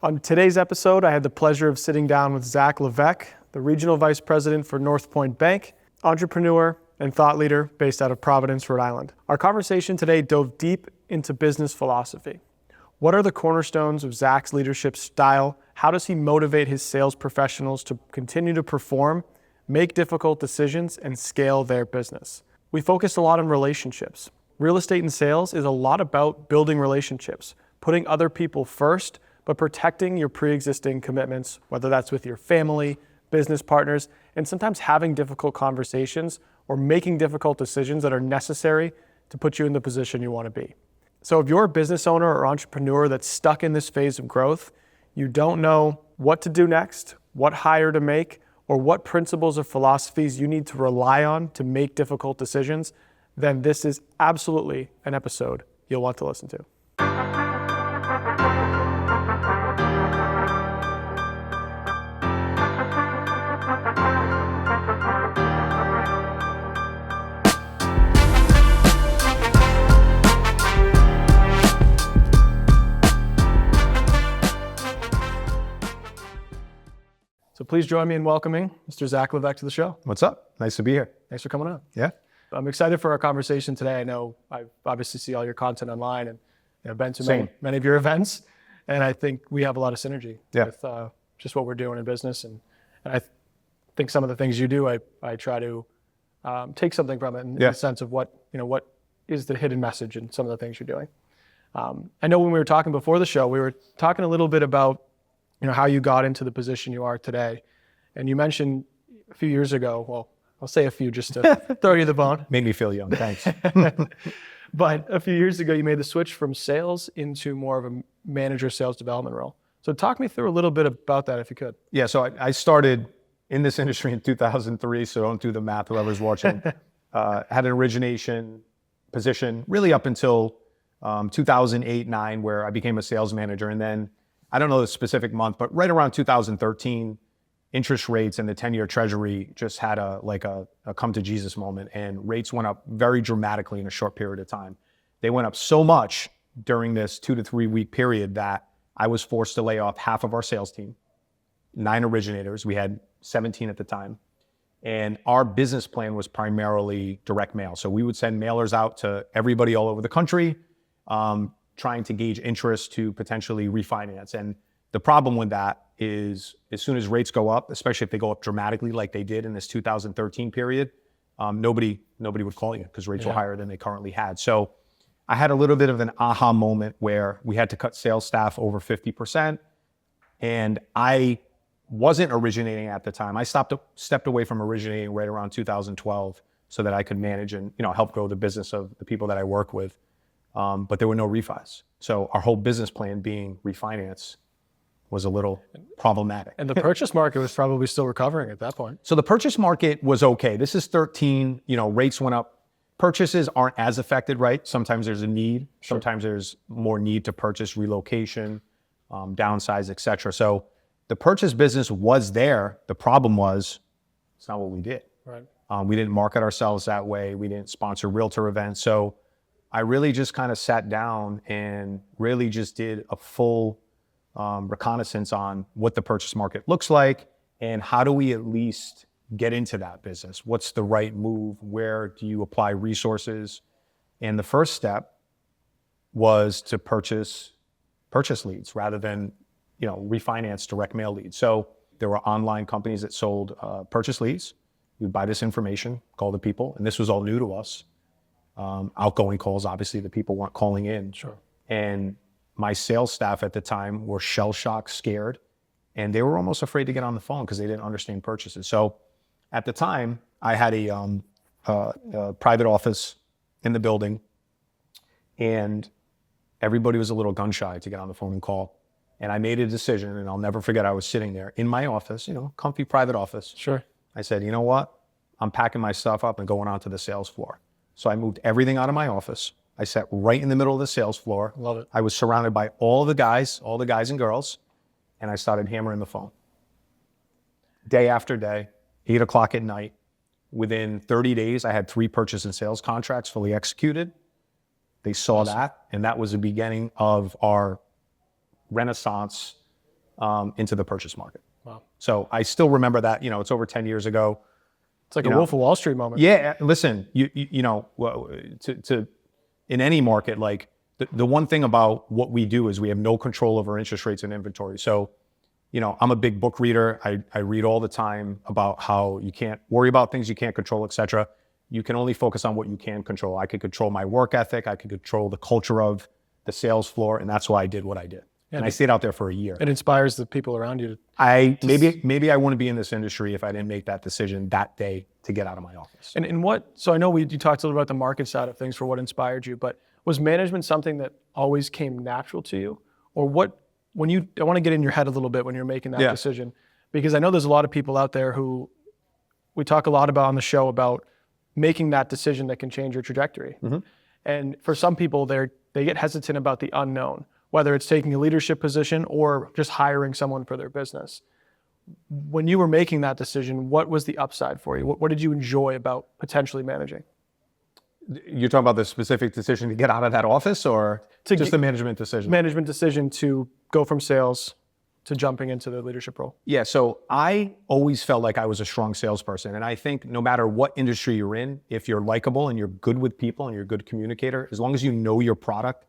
On today's episode, I had the pleasure of sitting down with Zack Levesque, the Regional Vice President for Northpoint Bank, entrepreneur and thought leader based out of Providence, Rhode Island. Our conversation today dove deep into business philosophy. What are the cornerstones of Zack's leadership style? How does he motivate his sales professionals to continue to perform, make difficult decisions, and scale their business? We focused a lot on relationships. Real estate and sales is a lot about building relationships, putting other people first, but protecting your pre-existing commitments, whether that's with your family, business partners, and sometimes having difficult conversations or making difficult decisions that are necessary to put you in the position you want to be. So if you're a business owner or entrepreneur that's stuck in this phase of growth, you don't know what to do next, what hire to make, or what principles or philosophies you need to rely on to make difficult decisions, then this is absolutely an episode you'll want to listen to. So please join me in welcoming Mr. Zack Levesque to the show. What's up? Nice to be here. Thanks for coming on. Yeah. I'm excited for our conversation today. I know I obviously see all your content online and I've been to many of your events, and I think we have a lot of synergy with just what we're doing in business. And I think some of the things you do, I try to take something from it in the sense of what is the hidden message in some of the things you're doing. I know when we were talking before the show, we were talking a little bit about how you got into the position you are today. And you mentioned a few years ago, well, I'll say a few just to throw you the bone. Made me feel young, thanks. But a few years ago, you made the switch from sales into more of a manager sales development role. So talk me through a little bit about that if you could. Yeah, so I started in this industry in 2003, so don't do the math, whoever's watching. Had an origination position really up until 2008-9, where I became a sales manager. And then I don't know the specific month, but right around 2013, interest rates and the 10-year treasury just had a come to Jesus moment, and rates went up very dramatically in a short period of time. They went up so much during this 2 to 3 week period that I was forced to lay off half of our sales team, 9 originators. We had 17 at the time. And our business plan was primarily direct mail. So we would send mailers out to everybody all over the country, trying to gauge interest to potentially refinance. And the problem with that is as soon as rates go up, especially if they go up dramatically like they did in this 2013 period, nobody would call you because rates were higher than they currently had. So I had a little bit of an aha moment where we had to cut sales staff over 50%. And I wasn't originating at the time. I stepped away from originating right around 2012 so that I could manage and help grow the business of the people that I work with. But there were no refis. So our whole business plan being refinance was a little problematic. And the purchase market was probably still recovering at that point. So the purchase market was okay. This is 13, rates went up. Purchases aren't as affected, right? Sometimes there's a need. Sure. Sometimes there's more need to purchase, relocation, downsize, et cetera. So the purchase business was there. The problem was, it's not what we did. Right. We didn't market ourselves that way. We didn't sponsor realtor events. So I really just kind of sat down and really just did a full reconnaissance on what the purchase market looks like and how do we at least get into that business? What's the right move? Where do you apply resources? And the first step was to purchase leads rather than refinance direct mail leads. So there were online companies that sold purchase leads. You'd buy this information, call the people, and this was all new to us. Outgoing calls, obviously the people weren't calling in. Sure. And my sales staff at the time were shell-shocked, scared, and they were almost afraid to get on the phone because they didn't understand purchases. So at the time, I had a private office in the building, and everybody was a little gun-shy to get on the phone and call. And I made a decision, and I'll never forget, I was sitting there in my office, comfy private office. Sure. I said, you know what? I'm packing my stuff up and going onto the sales floor. So I moved everything out of my office. I sat right in the middle of the sales floor. Love it. I was surrounded by all the guys and girls, and I started hammering the phone. Day after day, 8 o'clock at night. Within 30 days, I had 3 purchase and sales contracts fully executed. They saw that, and that was the beginning of our renaissance into the purchase market. Wow. So I still remember that, it's over 10 years ago. It's like a Wolf of Wall Street moment. Yeah, listen, in any market, like the one thing about what we do is we have no control over interest rates and inventory. So, I'm a big book reader. I read all the time about how you can't worry about things you can't control, et cetera. You can only focus on what you can control. I could control my work ethic. I could control the culture of the sales floor. And that's why I did what I did. And I stayed out there for a year. It inspires the people around you. Maybe I wouldn't be in this industry if I didn't make that decision that day to get out of my office. So I know you talked a little about the market side of things for what inspired you, but was management something that always came natural to you? Or I want to get in your head a little bit when you're making that decision, because I know there's a lot of people out there who we talk a lot about on the show about making that decision that can change your trajectory. Mm-hmm. And for some people, they get hesitant about the unknown, whether it's taking a leadership position or just hiring someone for their business. When you were making that decision, what was the upside for you? What did you enjoy about potentially managing? You're talking about the specific decision to get out of that office, or just the management decision? Management decision to go from sales to jumping into the leadership role. Yeah, so I always felt like I was a strong salesperson. And I think no matter what industry you're in, if you're likable and you're good with people and you're a good communicator, as long as you know your product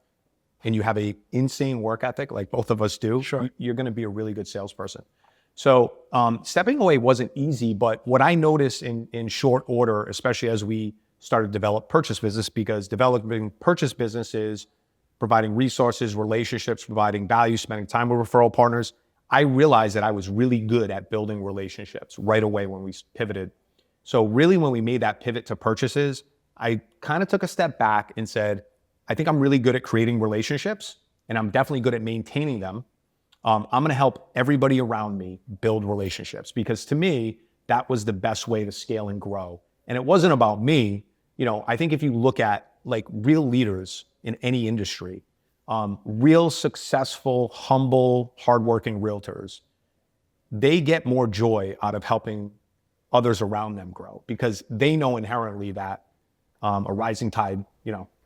and you have an insane work ethic, like both of us do, sure, you're going to be a really good salesperson. So stepping away wasn't easy, but what I noticed in short order, especially as we started to develop purchase business, because developing purchase business is providing resources, relationships, providing value, spending time with referral partners. I realized that I was really good at building relationships right away when we pivoted. So really when we made that pivot to purchases, I kind of took a step back and said, I think I'm really good at creating relationships, and I'm definitely good at maintaining them. I'm going to help everybody around me build relationships, because to me, that was the best way to scale and grow. And it wasn't about me. I think if you look at like real leaders in any industry, real successful, humble, hardworking realtors, they get more joy out of helping others around them grow, because they know inherently that a rising tide,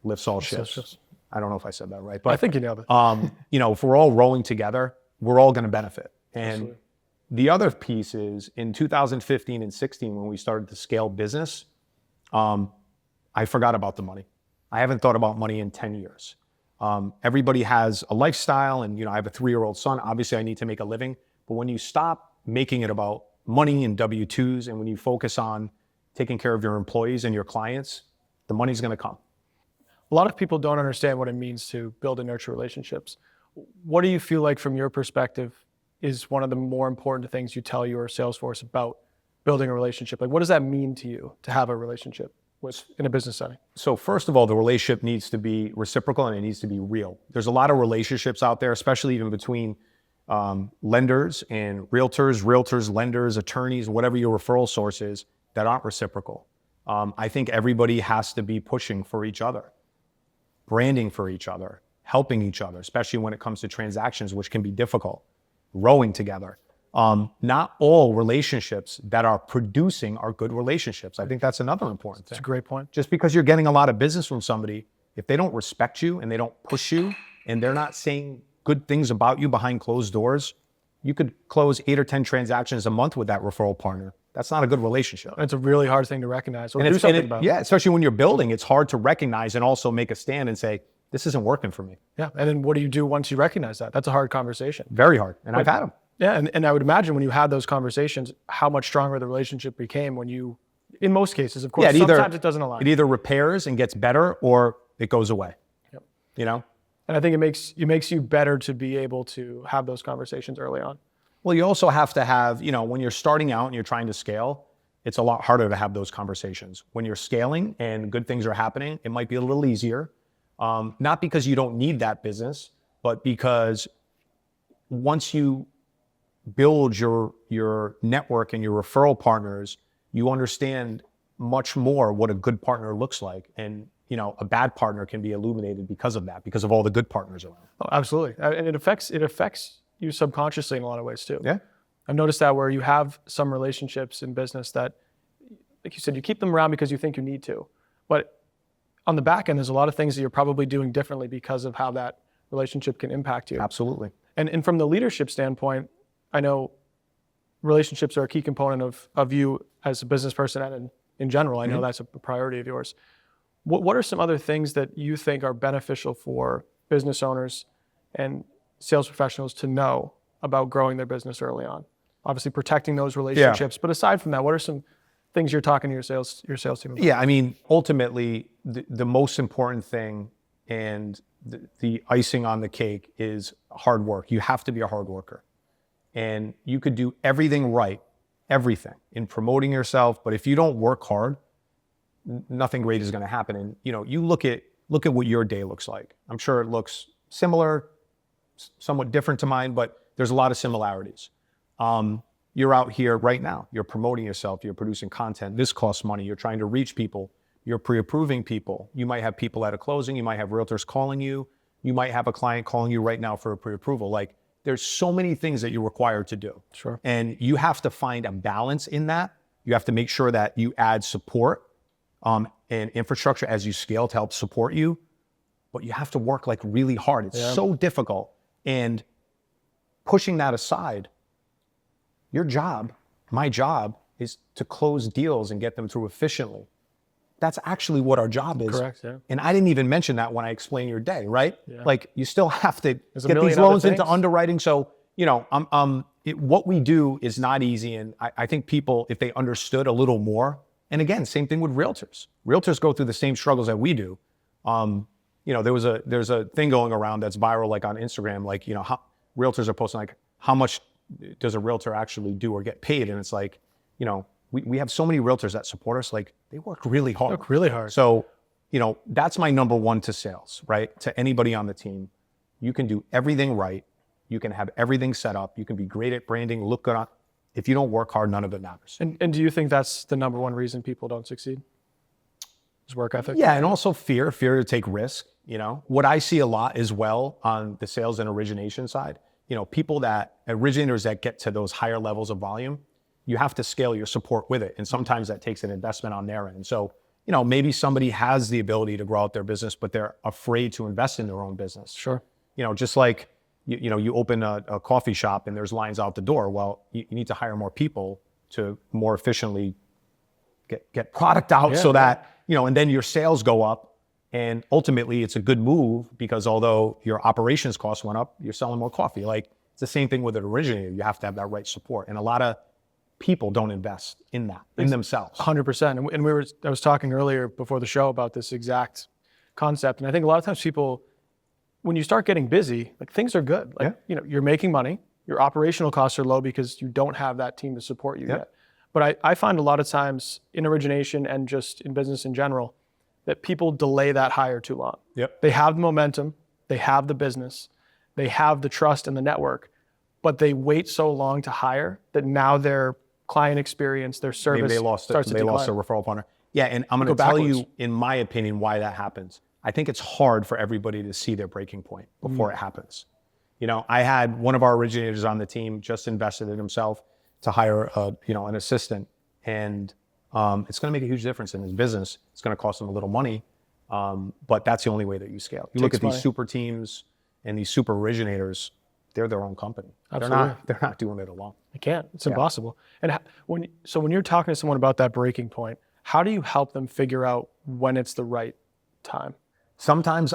lifts all ships. I don't know if I said that right, but I think you nailed it. If we're all rowing together, we're all going to benefit. And Absolutely. The other piece is in 2015 and 16, when we started to scale business, I forgot about the money. I haven't thought about money in 10 years. Everybody has a lifestyle, and I have a 3-year-old son. Obviously, I need to make a living. But when you stop making it about money and W-2s, and when you focus on taking care of your employees and your clients, the money's going to come. A lot of people don't understand what it means to build and nurture relationships. What do you feel like, from your perspective, is one of the more important things you tell your sales force about building a relationship? Like, what does that mean to you to have a relationship in a business setting? So first of all, the relationship needs to be reciprocal, and it needs to be real. There's a lot of relationships out there, especially even between lenders and realtors, lenders, attorneys, whatever your referral source is, that aren't reciprocal. I think everybody has to be pushing for each other, branding for each other, helping each other, especially when it comes to transactions, which can be difficult, rowing together. Not all relationships that are producing are good relationships. I think that's another important thing. That's a great point. Just because you're getting a lot of business from somebody, if they don't respect you and they don't push you and they're not saying good things about you behind closed doors, you could close 8 or 10 transactions a month with that referral partner. That's not a good relationship. It's a really hard thing to recognize or do something about. Yeah, especially when you're building, it's hard to recognize and also make a stand and say, this isn't working for me. Yeah, and then what do you do once you recognize that? That's a hard conversation. Very hard, and I've had them. Yeah, and I would imagine when you had those conversations, how much stronger the relationship became when you, in most cases, of course, sometimes it doesn't align. It either repairs and gets better, or it goes away. Yep. And I think it makes you better to be able to have those conversations early on. Well, you also have to have, when you're starting out and you're trying to scale, it's a lot harder to have those conversations. When you're scaling and good things are happening, it might be a little easier. Not because you don't need that business, but because once you build your network and your referral partners, you understand much more what a good partner looks like. And, a bad partner can be illuminated because of that, because of all the good partners around. Oh, absolutely. And it affects you subconsciously in a lot of ways too. Yeah. I've noticed that where you have some relationships in business that, like you said, you keep them around because you think you need to. But on the back end, there's a lot of things that you're probably doing differently because of how that relationship can impact you. Absolutely. And from the leadership standpoint, I know relationships are a key component of you as a business person and in general. I know that's a priority of yours. What are some other things that you think are beneficial for business owners and sales professionals to know about growing their business early on? Obviously protecting those relationships, but aside from that, what are some things you're talking to your sales team about? Yeah, I mean, ultimately, the most important thing and the icing on the cake is hard work. You have to be a hard worker. And you could do everything right, everything in promoting yourself, but if you don't work hard, nothing great is going to happen. And you look at what your day looks like. I'm sure it looks similar, somewhat different to mine, but there's a lot of similarities. You're out here right now. You're promoting yourself. You're producing content. This costs money. You're trying to reach people. You're pre-approving people. You might have people at a closing. You might have realtors calling you. You might have a client calling you right now for a pre-approval. Like, there's so many things that you're required to do. Sure. And you have to find a balance in that. You have to make sure that you add support and infrastructure as you scale to help support you. But you have to work like really hard. It's so difficult. And pushing that aside, your job, my job, is to close deals and get them through efficiently. That's actually what our job is. Correct, yeah. And I didn't even mention that when I explain your day, right? Yeah. Like, you still have to get these other loans into things. underwriting. So, what we do is not easy. And I think people, if they understood a little more, and again, same thing with realtors. Realtors go through the same struggles that we do. There's a thing going around that's viral, like on Instagram, like, how realtors are posting like, how much does a realtor actually do or get paid? And it's like, we have so many realtors that support us, like, they work really hard. So, that's my number one to sales, right? To anybody on the team. You can do everything right. You can have everything set up. You can be great at branding, look good on. If you don't work hard, none of it matters. And do you think that's the number one reason people don't succeed? Is work ethic? Yeah, and also fear to take risk. What I see a lot as well on the sales and origination side, originators that get to those higher levels of volume, you have to scale your support with it. And sometimes that takes an investment on their end. So, maybe somebody has the ability to grow out their business, but they're afraid to invest in their own business. Sure. Just like, you open a coffee shop and there's lines out the door. Well, you need to hire more people to more efficiently get product out so that, and then your sales go up. And ultimately, it's a good move because although your operations costs went up, you're selling more coffee. Like, it's the same thing with an originator. You have to have that right support. And a lot of people don't invest in that, in themselves. 100%. And I was talking earlier before the show about this exact concept. And I think a lot of times people, when you start getting busy, like, things are good. Like, you're making money, your operational costs are low because you don't have that team to support you yet. But I find a lot of times in origination and just in business in general, that people delay that hire too long. They have the momentum, they have the business, they have the trust and the network, but they wait so long to hire that now their client experience, their service Maybe they lost a referral partner. Yeah, and I'm going to tell you, in my opinion, why that happens. I think it's hard for everybody to see their breaking point before it happens. I had one of our originators on the team just invested in himself to hire an assistant, and it's going to make a huge difference in his business. It's going to cost him a little money, but that's the only way that you scale. You look at these super teams and these super originators, they're their own company. Absolutely. They're not doing it alone. They can't. It's impossible. And when you're talking to someone about that breaking point, how do you help them figure out when it's the right time? Sometimes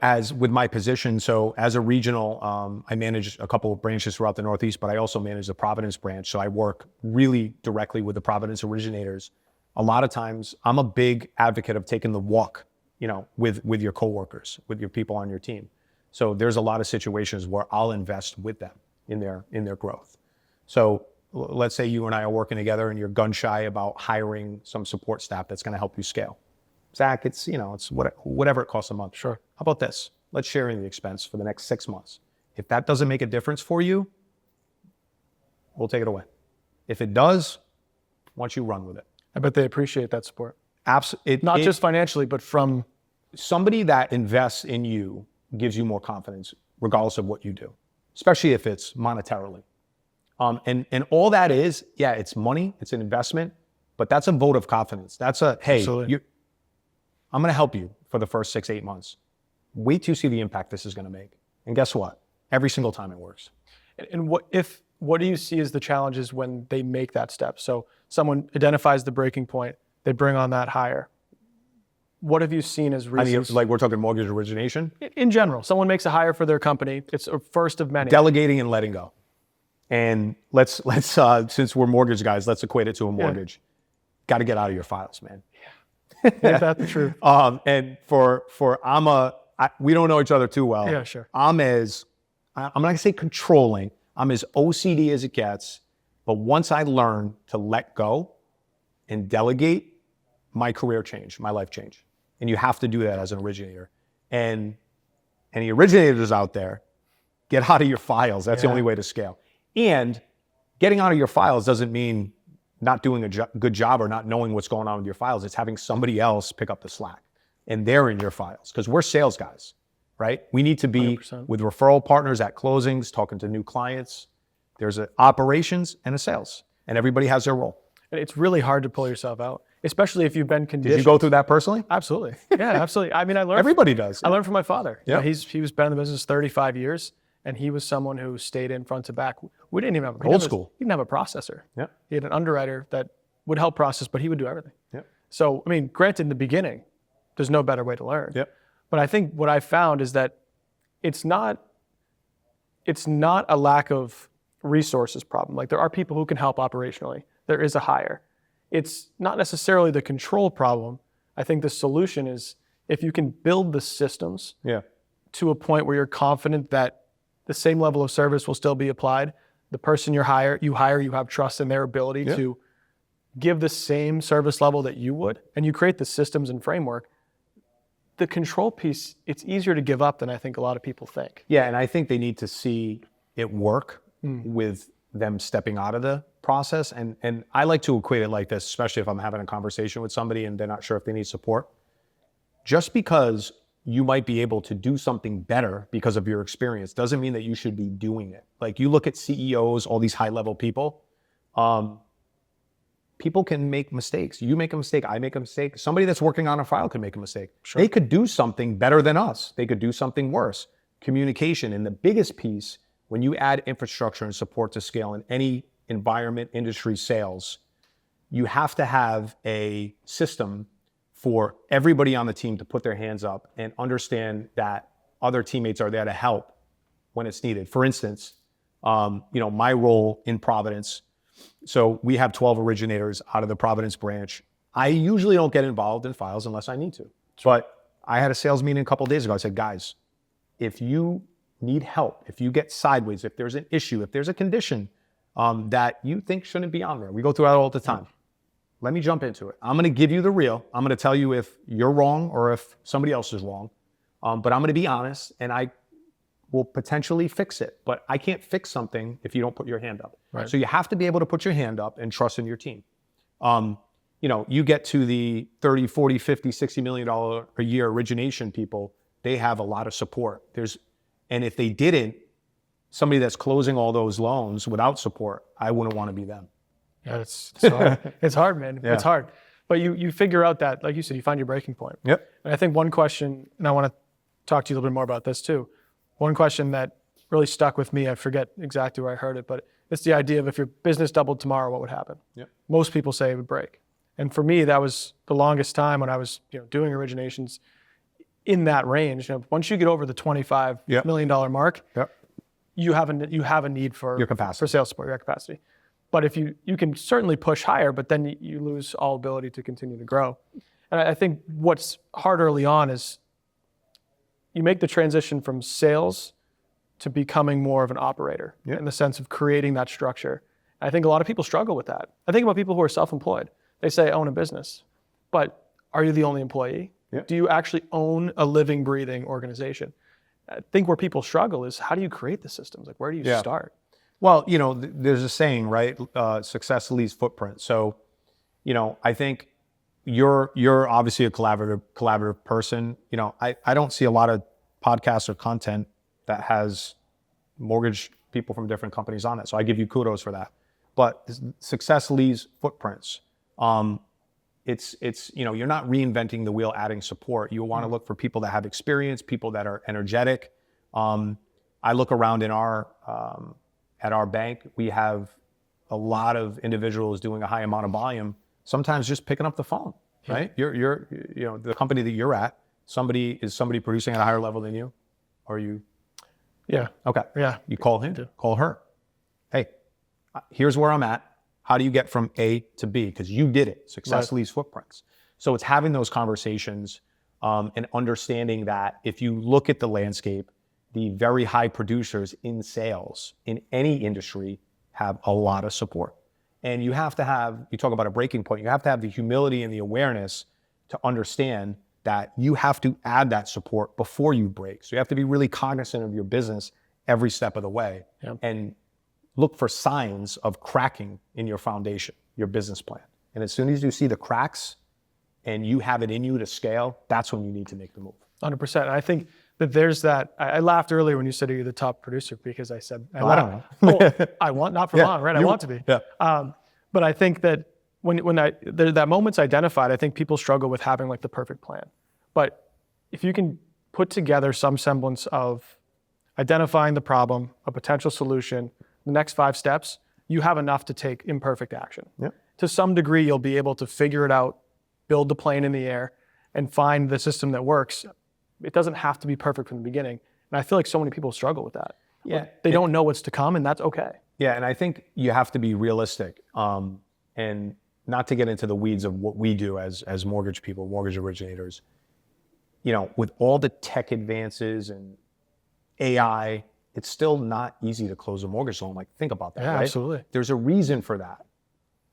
as with my position, so as a regional, I manage a couple of branches throughout the Northeast, but I also manage the Providence branch. So I work really directly with the Providence originators. A lot of times I'm a big advocate of taking the walk, with your coworkers, with your people on your team. So there's a lot of situations where I'll invest with them in their growth. So let's say you and I are working together and you're gun shy about hiring some support staff that's going to help you scale. Zach, it's whatever it costs a month. Sure. How about this? Let's share in the expense for the next 6 months. If that doesn't make a difference for you, we'll take it away. If it does, why don't you run with it? I bet they appreciate that support. Absolutely. Not just financially, but from somebody that invests in you gives you more confidence, regardless of what you do, especially if it's monetarily. And all that is, it's money, it's an investment, but that's a vote of confidence. That's hey, I'm going to help you for the first 6-8 months. Wait till you see the impact this is going to make. And guess what? Every single time it works. And what do you see as the challenges when they make that step? So someone identifies the breaking point, they bring on that hire. What have you seen as reasons? Like we're talking mortgage origination? In general, someone makes a hire for their company. It's a first of many. Delegating and letting go. And let's since we're mortgage guys, let's equate it to a mortgage. Got to get out of your files, man. Is that the truth? And we don't know each other too well. Yeah, sure. I'm not gonna say controlling. I'm as OCD as it gets. But once I learn to let go and delegate, my career changed, my life changed. And you have to do that as an originator. And any originators out there, get out of your files. That's the only way to scale. And getting out of your files doesn't mean not doing a good job or not knowing what's going on with your files. It's having somebody else pick up the slack. And they're in your files. Because we're sales guys, right? We need to be 100%. with referral partners at closings, talking to new clients. There's an operations and a sales. And everybody has their role. And it's really hard to pull yourself out, especially if you've been conditioned. Did you go through that personally? Absolutely. Yeah, absolutely. I mean, I learned. Everybody does. I learned from my father. Yeah. He was been in the business 35 years, and he was someone who stayed in front to back. We didn't even have Old school. He didn't have a processor. Yeah. He had an underwriter that would help process, but he would do everything. Yeah. So, I mean, granted, in the beginning, there's no better way to learn. Yep. But I think what I found is that it's not a lack of resources problem. Like, there are people who can help operationally. There is a hire. It's not necessarily the control problem. I think the solution is if you can build the systems to a point where you're confident that the same level of service will still be applied. The person you hire, you have trust in their ability to give the same service level that you would, and you create the systems and framework. The control piece, it's easier to give up than I think a lot of people think. Yeah, and I think they need to see it work with them stepping out of the process. And I like to equate it like this, especially if I'm having a conversation with somebody and they're not sure if they need support. Just because you might be able to do something better because of your experience doesn't mean that you should be doing it. Like, you look at CEOs, all these high-level people, people can make mistakes. You make a mistake, I make a mistake. Somebody that's working on a file could make a mistake. Sure. They could do something better than us. They could do something worse. Communication, and the biggest piece, when you add infrastructure and support to scale in any environment, industry, sales, you have to have a system for everybody on the team to put their hands up and understand that other teammates are there to help when it's needed. For instance, my role in Providence, so we have 12 originators out of the Providence branch. I usually don't get involved in files unless I need to. But I had a sales meeting a couple of days ago. I said, guys, if you need help, if you get sideways, if there's an issue, if there's a condition that you think shouldn't be on there, we go through that all the time. Let me jump into it. I'm going to give you the real. I'm going to tell you if you're wrong or if somebody else is wrong. But I'm going to be honest, and I will potentially fix it. But I can't fix something if you don't put your hand up. Right. So you have to be able to put your hand up and trust in your team. You get to the 30, 40, 50, $60 million a year origination people, they have a lot of support. And if they didn't, somebody that's closing all those loans without support, I wouldn't want to be them. Yeah, it's hard. It's hard, man. Yeah. It's hard. But you figure out that, like you said, you find your breaking point. Yep. And I think one question, and I want to talk to you a little bit more about this too. One question that really stuck with me, I forget exactly where I heard it, but it's the idea of if your business doubled tomorrow, what would happen? Yep. Most people say it would break. And for me, that was the longest time when I was doing originations in that range. Once you get over the $25 million mark, you have a need for Your capacity. for sales support, your capacity. But if you can certainly push higher, but then you lose all ability to continue to grow. And I think what's hard early on is you make the transition from sales to becoming more of an operator in the sense of creating that structure. I think a lot of people struggle with that. I think about people who are self-employed. They say own a business, but are you the only employee? Yeah. Do you actually own a living, breathing organization? I think where people struggle is how do you create the systems? Like, where do you start? Well, there's a saying, right? Success leaves footprint. So, I think you're obviously a collaborative person. I don't see a lot of podcasts or content that has mortgage people from different companies on it. So I give you kudos for that. But success leaves footprints. It's you're not reinventing the wheel, adding support. You want to look for people that have experience, people that are energetic. I look around in at our bank, we have a lot of individuals doing a high amount of volume, sometimes just picking up the phone, right? You're the company that you're at, is somebody producing at a higher level than you? Or you? Yeah. Okay. Yeah. You call him, call her. Hey, here's where I'm at. How do you get from A to B? Because you did it. Success leaves footprints. So it's having those conversations and understanding that if you look at the landscape, the very high producers in sales in any industry have a lot of support. And you have to have, you talk about a breaking point, you have to have the humility and the awareness to understand that you have to add that support before you break. So you have to be really cognizant of your business every step of the way and look for signs of cracking in your foundation, your business plan. And as soon as you see the cracks and you have it in you to scale, that's when you need to make the move. 100%. And I think that there's that. I laughed earlier when you said you're the top producer because I said, I don't know. I want, not for long, right? I want to be. Yeah. But I think that that moment's identified, I think people struggle with having like the perfect plan. But if you can put together some semblance of identifying the problem, a potential solution, the next 5 steps, you have enough to take imperfect action. Yep. To some degree, you'll be able to figure it out, build the plane in the air, and find the system that works. It doesn't have to be perfect from the beginning. And I feel like so many people struggle with that. Yeah. They don't know what's to come, and that's okay. Yeah, and I think you have to be realistic and not to get into the weeds of what we do as mortgage people, mortgage originators. With all the tech advances and AI, it's still not easy to close a mortgage loan. Like, think about that, Yeah, right? absolutely. There's a reason for that.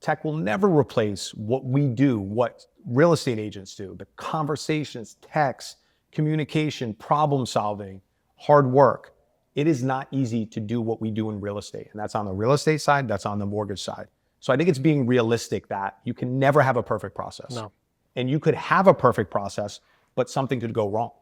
Tech will never replace what we do, what real estate agents do, the conversations, texts, communication, problem solving, hard work. It is not easy to do what we do in real estate. And that's on the real estate side, that's on the mortgage side. So I think it's being realistic that you can never have a perfect process. No. And you could have a perfect process, but something could go wrong.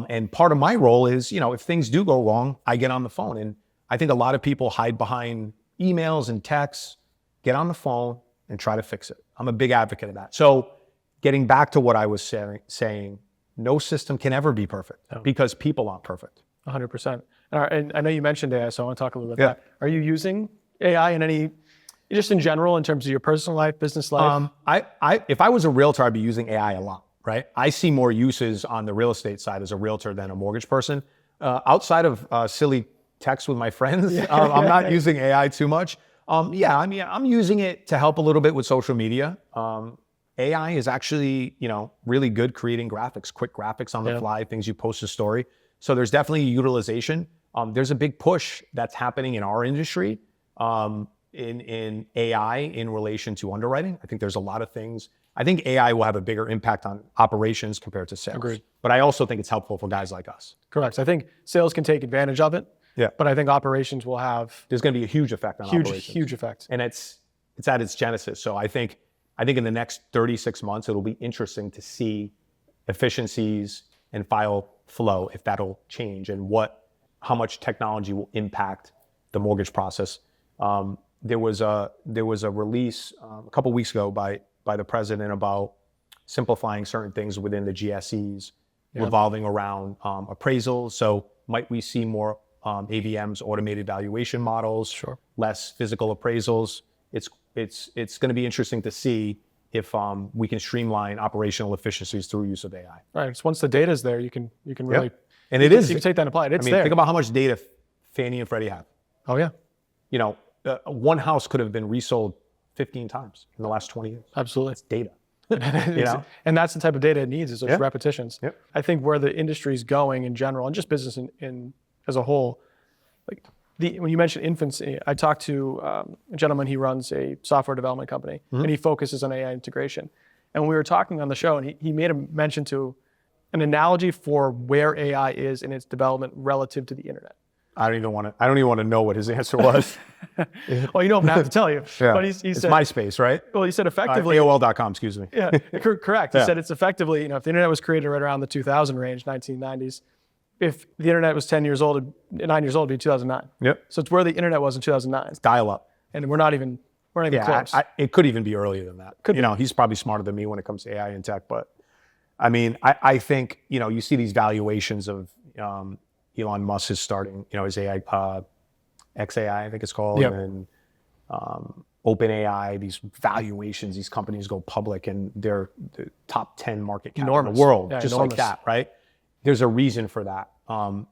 And part of my role is, if things do go wrong, I get on the phone. And I think a lot of people hide behind emails and texts. Get on the phone and try to fix it. I'm a big advocate of that. So getting back to what I was saying, no system can ever be perfect because people aren't perfect. 100%. And I know you mentioned AI, so I want to talk a little bit about that. Are you using AI just in general, in terms of your personal life, business life? If I was a realtor, I'd be using AI a lot, right? I see more uses on the real estate side as a realtor than a mortgage person. Outside of silly texts with my friends, I'm not using AI too much. I'm using it to help a little bit with social media. AI is actually, really good creating graphics, quick graphics on the fly, things you post a story. So there's definitely utilization. There's a big push that's happening in our industry in AI in relation to underwriting. I think there's a lot of things. I think AI will have a bigger impact on operations compared to sales. Agreed. But I also think it's helpful for guys like us. Correct. I think sales can take advantage of it. Yeah. But I think operations will have There's going to be a huge effect on operations. Huge effect. And it's at its genesis. So I think in the next 36 months, it'll be interesting to see efficiencies and file flow, if that'll change, and how much technology will impact the mortgage process. There was a release a couple weeks ago by the president about simplifying certain things within the GSEs, revolving around appraisals. So might we see more AVMs, automated valuation models, less physical appraisals? It's going to be interesting to see if we can streamline operational efficiencies through use of AI. Right. It's once the data is there, you can really. And it is. You can take that and apply it. It's there. Think about how much data Fannie and Freddie have. Oh yeah. One house could have been resold 15 times in the last 20 years. Absolutely. It's data. And that's the type of data it needs, is those repetitions. Yep. I think where the industry is going in general, and just business in as a whole, when you mentioned infancy, I talked to a gentleman. He runs a software development company, and he focuses on AI integration. And when we were talking on the show, and he made a mention to an analogy for where AI is in its development relative to the internet. I don't even want to know what his answer was. Well, I'm gonna have to tell you. Yeah. But he it's said MySpace, right? Well, he said effectively AOL.com, excuse me. Yeah, correct. He said it's effectively, if the internet was created right around the 2000 range, 1990s, if the internet was 9 years old, it'd be 2009. Yep. So it's where the internet was in 2009. It's dial-up. And we're not even close. It could even be earlier than that. He's probably smarter than me when it comes to AI and tech. But I think, you see these valuations of Elon Musk is starting, his AI, XAI, I think it's called, Yep. and OpenAI, these valuations, these companies go public and they're the top 10 market cap in Enormous. the world, Yeah, just enormous. like that, right? There's a reason for that.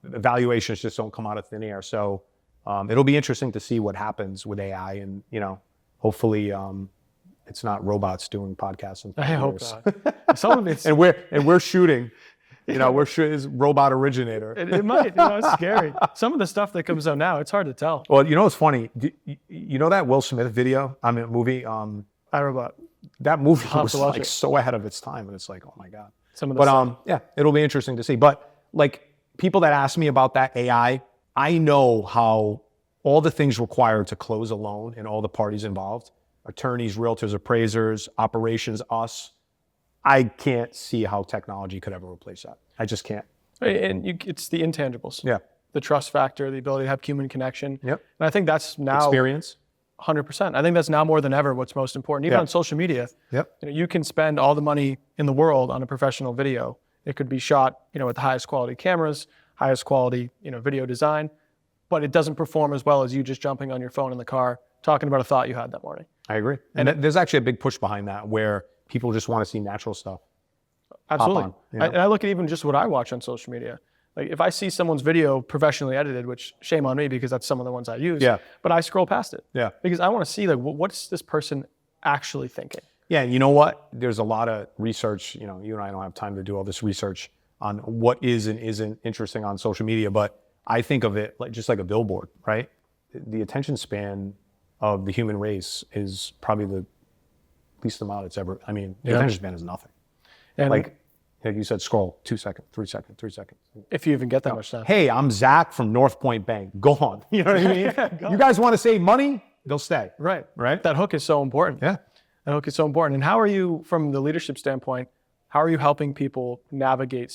Valuations just don't come out of thin air. So it'll be interesting to see what happens with AI, and hopefully it's not robots doing podcasts in 5 I hope years. not. Some of it's and we're shooting, we're shooting is robot originator. it might. It's scary. Some of the stuff that comes out now, it's hard to tell. Well, it's funny. You know that Will Smith video? I mean, movie. iRobot. That movie I'll have was to watch like it. so ahead of its time, and it's like, oh my god. Some of the But stuff. yeah, it'll be interesting to see. But like people that ask me about that AI, I know how all the things required to close a loan and all the parties involved, attorneys, realtors, appraisers, operations, us. I can't see how technology could ever replace that. I just can't. And it's the intangibles. Yeah. The trust factor, the ability to have human connection. Yep. And I think that's now Experience. 100%. I think that's now more than ever what's most important. Even Yeah. on social media, Yep. you can spend all the money in the world on a professional video. It could be shot, with the highest quality cameras, highest quality, video design, but it doesn't perform as well as you just jumping on your phone in the car talking about a thought you had that morning. I agree. And there's actually a big push behind that where people just want to see natural stuff. Absolutely. on, And I look at even just what I watch on social media. Like if I see someone's video professionally edited, which shame on me because that's some of the ones I use, Yeah. but I scroll past it. Yeah. Because I want to see what's this person actually thinking? Yeah, and you know what? There's a lot of research, you and I don't have time to do all this research on what is and isn't interesting on social media, but I think of it just like a billboard, right? The attention span of the human race is probably the least amount it's ever, the attention span is nothing. And Like you said, scroll 2 seconds, 3 seconds, 3 seconds. if you even get that much time. Hey, I'm Zack from Northpoint Bank. Go on. You know what I mean? You guys want to save money? They'll stay. Right. Right? That hook is so important. Yeah. That hook is so important. And how are you, from the leadership standpoint, how are you helping people navigate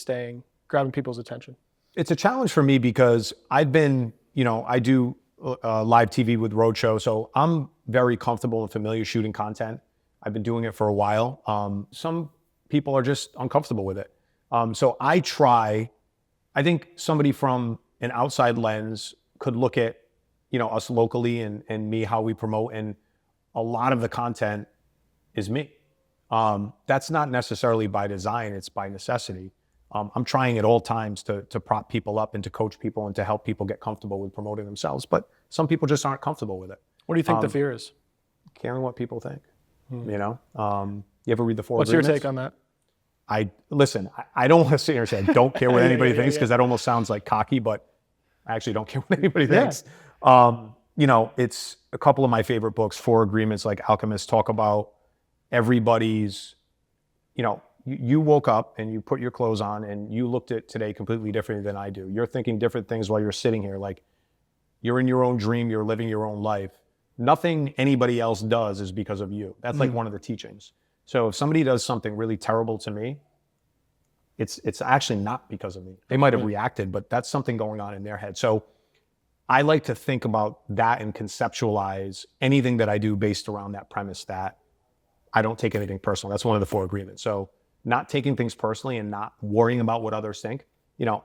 grabbing people's attention? It's a challenge for me because I've been, I do live TV with Roadshow, so I'm very comfortable and familiar shooting content. I've been doing it for a while. Some people are just uncomfortable with it. So I think somebody from an outside lens could look at, us locally and me, how we promote, and a lot of the content is me. That's not necessarily by design, it's by necessity. I'm trying at all times to prop people up and to coach people and to help people get comfortable with promoting themselves. But some people just aren't comfortable with it. What do you think the fear is? Caring what people think. You ever read the 4 What's your Agreements? take on that? I don't want to sit here and say I don't care what anybody yeah, thinks, yeah. because that almost sounds like cocky, but I actually don't care what anybody Yeah. thinks. It's a couple of my favorite books, 4 Agreements, like Alchemists, talk about everybody's, you woke up and you put your clothes on and you looked at today completely differently than I do. You're thinking different things while you're sitting here. Like you're in your own dream, you're living your own life. Nothing anybody else does is because of you. That's like one of the teachings. So if somebody does something really terrible to me, it's actually not because of me. They might have reacted, but that's something going on in their head. So I like to think about that and conceptualize anything that I do based around that premise that I don't take anything personal. That's one of the 4 Agreements. So not taking things personally and not worrying about what others think.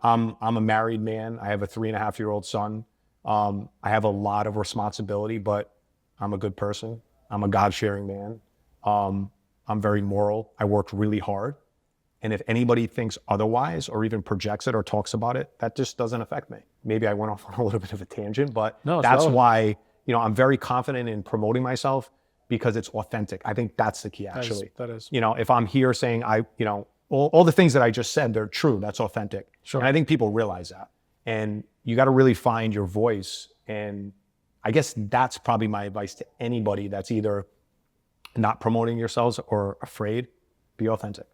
I'm a married man. I have a 3.5-year-old son. I have a lot of responsibility, but I'm a good person. I'm a God-fearing man. I'm very moral. I work really hard. And if anybody thinks otherwise or even projects it or talks about it, that just doesn't affect me. Maybe I went off on a little bit of a tangent, but No, it's that's relevant. why, I'm very confident in promoting myself because it's authentic. I think that's the key, actually. That is. If I'm here saying all the things that I just said, they're true. That's authentic. Sure. And I think people realize that. And you got to really find your voice. And I guess that's probably my advice to anybody that's either not promoting yourselves or afraid. Be authentic.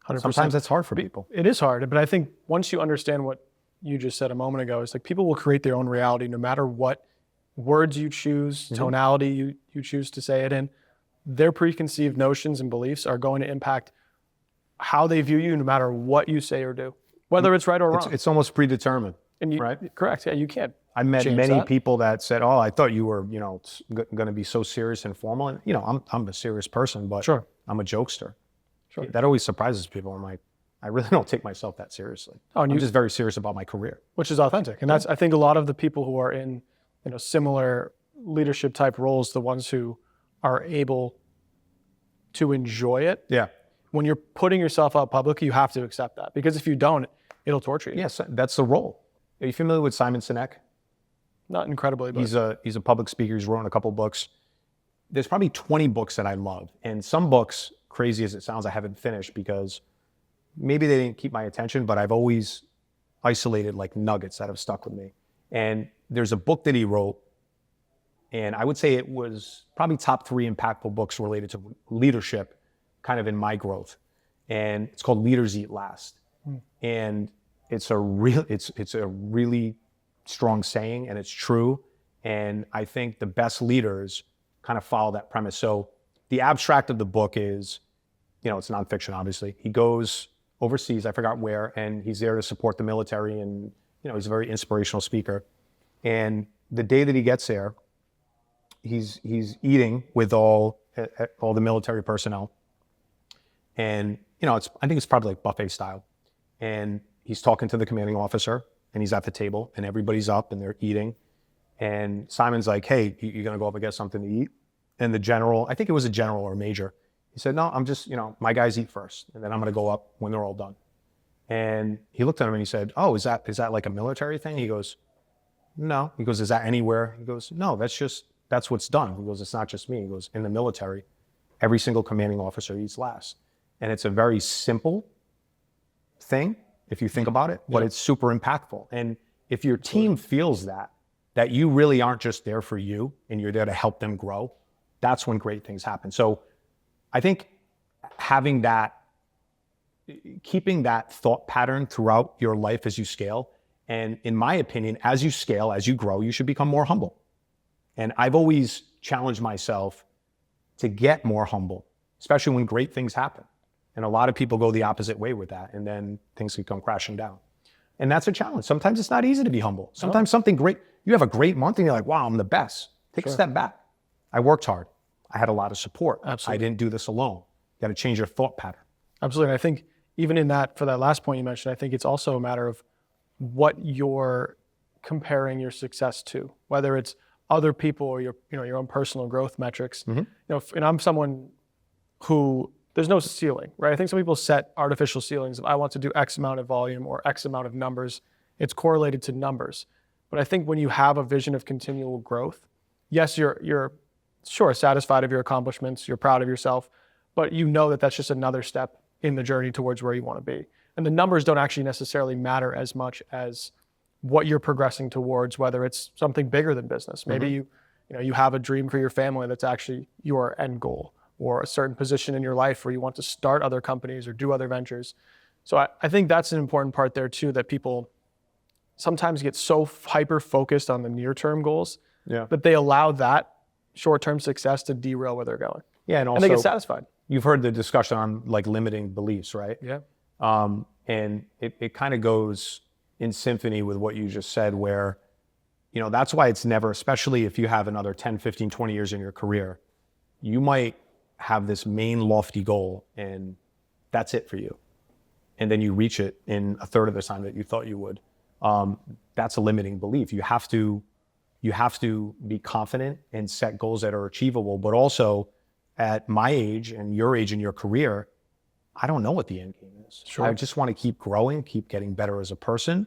100%. Sometimes it's hard for people. It is hard, but I think once you understand what you just said a moment ago, it's like people will create their own reality no matter what words you choose, tonality you choose to say it in. Their preconceived notions and beliefs are going to impact how they view you no matter what you say or do, whether it's right or wrong. It's almost predetermined. And you, right? Correct. Yeah, you can't. I met change many that. people that said, "Oh, I thought you were, going to be so serious and formal." And I'm a serious person, but Sure. I'm a jokester. Sure. That always surprises people. I'm like, I really don't take myself that seriously. Oh, and I'm just very serious about my career. which is authentic. And that's, I think a lot of the people who are in, similar leadership type roles, the ones who are able to enjoy it. Yeah. When you're putting yourself out publicly, you have to accept that, because if you don't, it'll torture you. Yes, that's the role. Are you familiar with Simon Sinek? Not incredibly, but He's a public speaker. He's written a couple books. There's probably 20 books that I love. And some books, crazy as it sounds, I haven't finished because maybe they didn't keep my attention, but I've always isolated like nuggets that have stuck with me. And there's a book that he wrote, and I would say it was probably top 3 impactful books related to leadership kind of in my growth. And it's called Leaders Eat Last. And it's a really strong saying, and it's true. And I think the best leaders kind of follow that premise. So the abstract of the book is, it's nonfiction, obviously. He goes overseas, I forgot where, and he's there to support the military, and he's a very inspirational speaker. And the day that he gets there, he's eating with all the military personnel, and I think it's probably like buffet style. And he's talking to the commanding officer, and he's at the table, and everybody's up and they're eating. And Simon's like, "Hey, you gonna go up and get something to eat?" And the general, I think it was a general or a major, he said, "No, I'm just, my guys eat first, and then I'm gonna go up when they're all done." And he looked at him and he said, "Oh, is that like a military thing?" He goes, "No." He goes, "Is that anywhere?" He goes, "No, that's what's done." He goes, "It's not just me." He goes, "In the military, every single commanding officer eats last." And it's a very simple thing if you think about it, but it's super impactful. And if your team feels that you really aren't just there for you and you're there to help them grow, that's when great things happen. So I think keeping that thought pattern throughout your life as you scale, and in my opinion, as you scale, as you grow, you should become more humble. And I've always challenged myself to get more humble, especially when great things happen. And a lot of people go the opposite way with that, and then things can come crashing down. And that's a challenge. Sometimes it's not easy to be humble. Sometimes something great, you have a great month and you're like, "Wow, I'm the best." Take a step back. I worked hard. I had a lot of support. Absolutely. I didn't do this alone. You got to change your thought pattern. absolutely. And I think even in that, for that last point you mentioned, I think it's also a matter of what you're comparing your success to, whether it's other people or your own personal growth metrics. And I'm someone who, there's no ceiling, right? I think some people set artificial ceilings of, I want to do X amount of volume or X amount of numbers. It's correlated to numbers. But I think when you have a vision of continual growth, yes, you're sure satisfied of your accomplishments, you're proud of yourself, but you know that that's just another step in the journey towards where you want to be. And the numbers don't actually necessarily matter as much as what you're progressing towards, whether it's something bigger than business. Maybe you have a dream for your family that's actually your end goal, or a certain position in your life where you want to start other companies or do other ventures. So I think that's an important part there too, that people sometimes get so hyper focused on the near-term goals that they allow that short-term success to derail where they're going. Yeah, and also they get satisfied. You've heard the discussion on like limiting beliefs, right? Yeah. And it kind of goes in symphony with what you just said, where, that's why it's never, especially if you have another 10, 15, 20 years in your career, you might have this main lofty goal and that's it for you. And then you reach it in a third of the time that you thought you would. That's a limiting belief. You have to be confident and set goals that are achievable, but also at my age and your age in your career, I don't know what the end game is. Sure. I just want to keep growing, keep getting better as a person,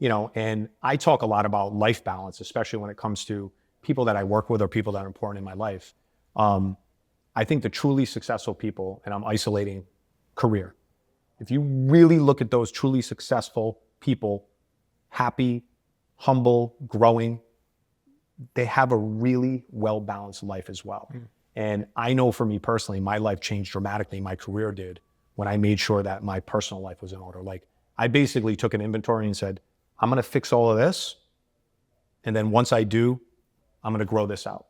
and I talk a lot about life balance, especially when it comes to people that I work with or people that are important in my life. I think the truly successful people, and I'm isolating career, if you really look at those truly successful people, happy, humble, growing, they have a really well-balanced life as well. And I know for me personally, my life changed dramatically, my career did, when I made sure that my personal life was in order. Like, I basically took an inventory and said, I'm gonna fix all of this, and then once I do, I'm gonna grow this out.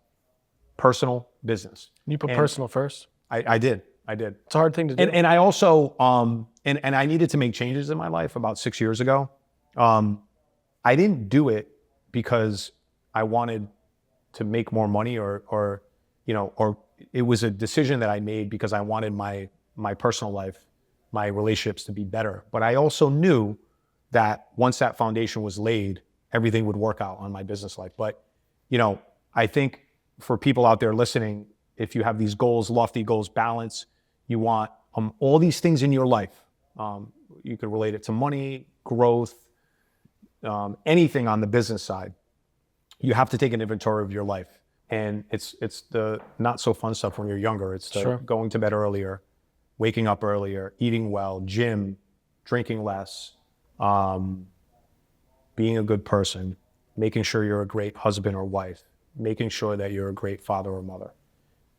Personal, business. You put personal first. I did. It's a hard thing to do. And I also, and I needed to make changes in my life about 6 years ago. I didn't do it because I wanted to make more money or it was a decision that I made because I wanted my personal life my relationships to be better. But I also knew that once that foundation was laid, everything would work out on my business life. But, I think for people out there listening, if you have these goals, lofty goals, balance, you want all these things in your life. You could relate it to money, growth, anything on the business side. You have to take an inventory of your life. And it's the not so fun stuff when you're younger. It's the going to bed earlier, waking up earlier, eating well, gym, drinking less, being a good person, making sure you're a great husband or wife, making sure that you're a great father or mother.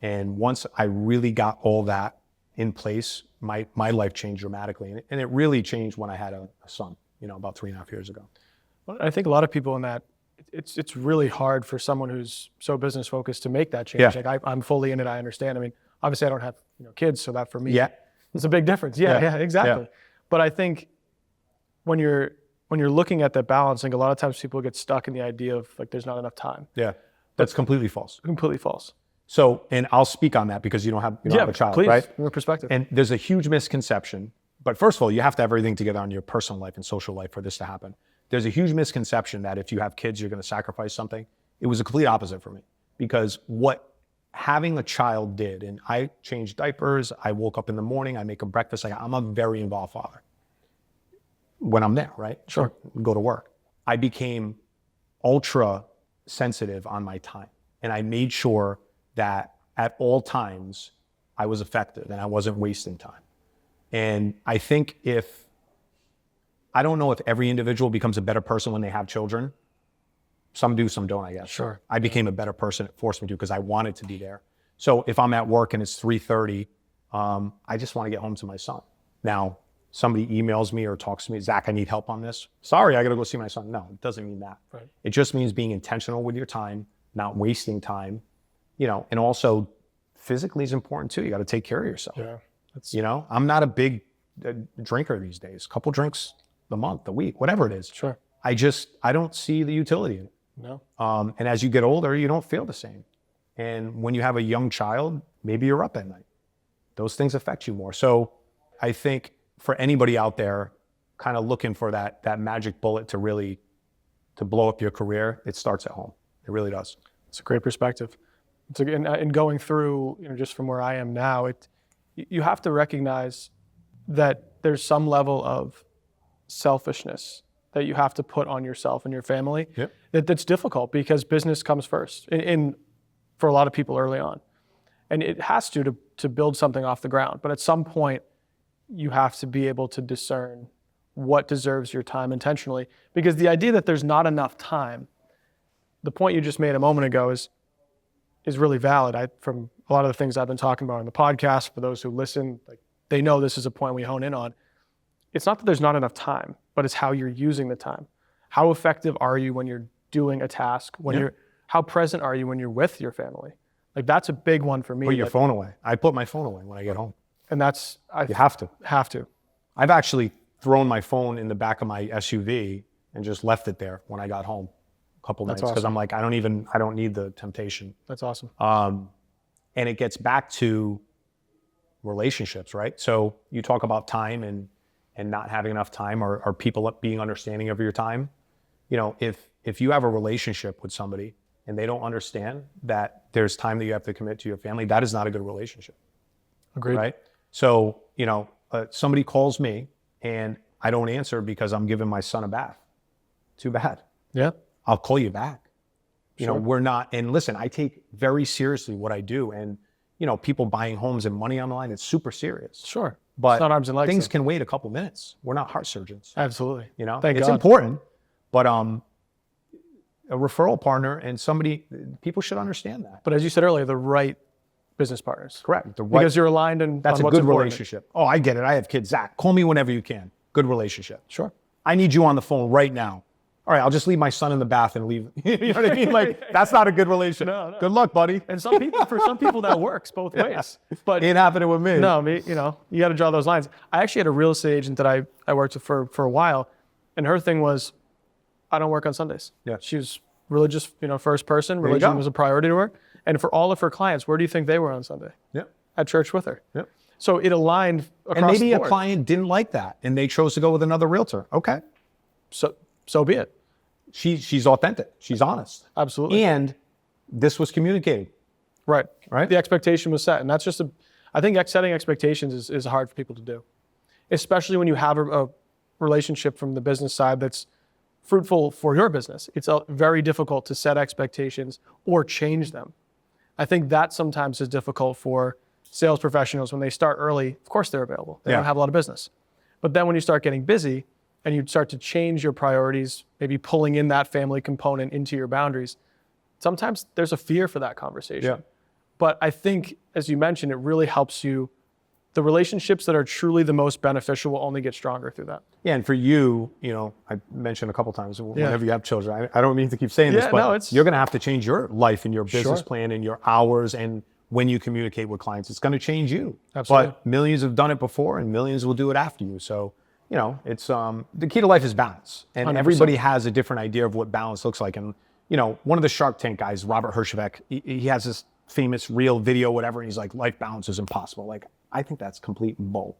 And once I really got all that in place, my life changed dramatically. And it really changed when I had a son, about 3.5 years ago. Well, I think a lot of people in that, it's really hard for someone who's so business focused to make that change. Like I'm fully in it. I understand. I mean, obviously I don't have kids, so that for me, it's a big difference. Yeah, exactly. Yeah. But I think when you're looking at that balance, I think a lot of times people get stuck in the idea of like there's not enough time. Yeah, that's completely false. Completely false. So, and I'll speak on that because you don't have a child, please, right? From your perspective. And there's a huge misconception. But first of all, you have to have everything together on your personal life and social life for this to happen. There's a huge misconception that if you have kids, you're going to sacrifice something. It was a complete opposite for me, because what having a child did, and I changed diapers, I woke up in the morning, I make a breakfast. I'm a very involved father when I'm there, right? Sure. Go to work. I became ultra sensitive on my time. And I made sure that at all times I was effective and I wasn't wasting time. And I think I don't know if every individual becomes a better person when they have children. Some do, some don't, I guess. Sure. I became a better person. It forced me to because I wanted to be there. So if I'm at work and it's 3:30, I just want to get home to my son. Now, somebody emails me or talks to me, Zach, I need help on this. Sorry, I got to go see my son. No, it doesn't mean that. Right. It just means being intentional with your time, not wasting time, and also physically is important too. You got to take care of yourself. Yeah. I'm not a big drinker these days. A couple drinks a month, a week, whatever it is. Sure. I don't see the utility in it. No. And as you get older, you don't feel the same. And when you have a young child, maybe you're up at night. Those things affect you more. So I think for anybody out there kind of looking for that magic bullet to blow up your career, it starts at home. It really does. It's a great perspective. And going through, just from where I am now, you have to recognize that there's some level of selfishness that you have to put on yourself and your family. Yep. That's difficult because business comes first for a lot of people early on. And it has to build something off the ground. But at some point, you have to be able to discern what deserves your time intentionally. Because the idea that there's not enough time, the point you just made a moment ago is really valid. From a lot of the things I've been talking about on the podcast, for those who listen, they know this is a point we hone in on. It's not that there's not enough time, but it's how you're using the time. How effective are you when you're doing a task? How present are you when you're with your family? That's a big one for me. Put your phone away. I put my phone away when I get home. And you have to. Have to. I've actually thrown my phone in the back of my SUV and just left it there when I got home a couple nights because I'm like, I don't need the temptation. That's awesome. And it gets back to relationships, right? So you talk about time and not having enough time or people being understanding of your time. If you have a relationship with somebody and they don't understand that there's time that you have to commit to your family, that is not a good relationship. Agreed. Right? So, somebody calls me and I don't answer because I'm giving my son a bath. Too bad. Yeah. I'll call you back. Sure. We're not, and listen, I take very seriously what I do. And, people buying homes and money online, it's super serious. Sure. But it's not arms and legs things can wait a couple minutes. We're not heart surgeons. Absolutely. Thank it's God. Important, but a referral partner and people should understand that. But as you said earlier, the right business partners. Correct. Because you're aligned and that's a good relationship. Oh, I get it. I have kids. Zach, call me whenever you can. Good relationship. Sure. I need you on the phone right now. All right, I'll just leave my son in the bath and leave. You know what I mean? That's not a good relationship. No. Good luck, buddy. And for some people that works both ways. But ain't happening with me. No, you got to draw those lines. I actually had a real estate agent that I worked with for a while, and her thing was, I don't work on Sundays. Yeah. She was religious, first person. Religion was a priority to her. And for all of her clients, where do you think they were on Sunday? Yeah. At church with her. Yeah. So it aligned across And maybe the a board. client didn't like that and they chose to go with another realtor. Okay. So be it. She's authentic. She's honest. Absolutely. And this was communicated. Right. Right. The expectation was set. And that's just I think setting expectations is hard for people to do, especially when you have a relationship from the business side that's fruitful for your business. It's very difficult to set expectations or change them. I think that sometimes is difficult for sales professionals when they start early. Of course they're available. They don't have a lot of business. But then when you start getting busy and you start to change your priorities, maybe pulling in that family component into your boundaries, sometimes there's a fear for that conversation. Yeah. But I think, as you mentioned, it really helps you. The relationships that are truly the most beneficial will only get stronger through that. Yeah, and for you, I mentioned a couple times, whenever you have children, I don't mean to keep saying this, but you're going to have to change your life and your business plan and your hours and when you communicate with clients. It's going to change you. Absolutely. But millions have done it before and millions will do it after you. So, it's the key to life is balance. And 100%. everybody has a different idea of what balance looks like. And, one of the Shark Tank guys, Robert Herjavec, he has this famous reel video, whatever, and he's like, life balance is impossible. Like, I think that's complete bull.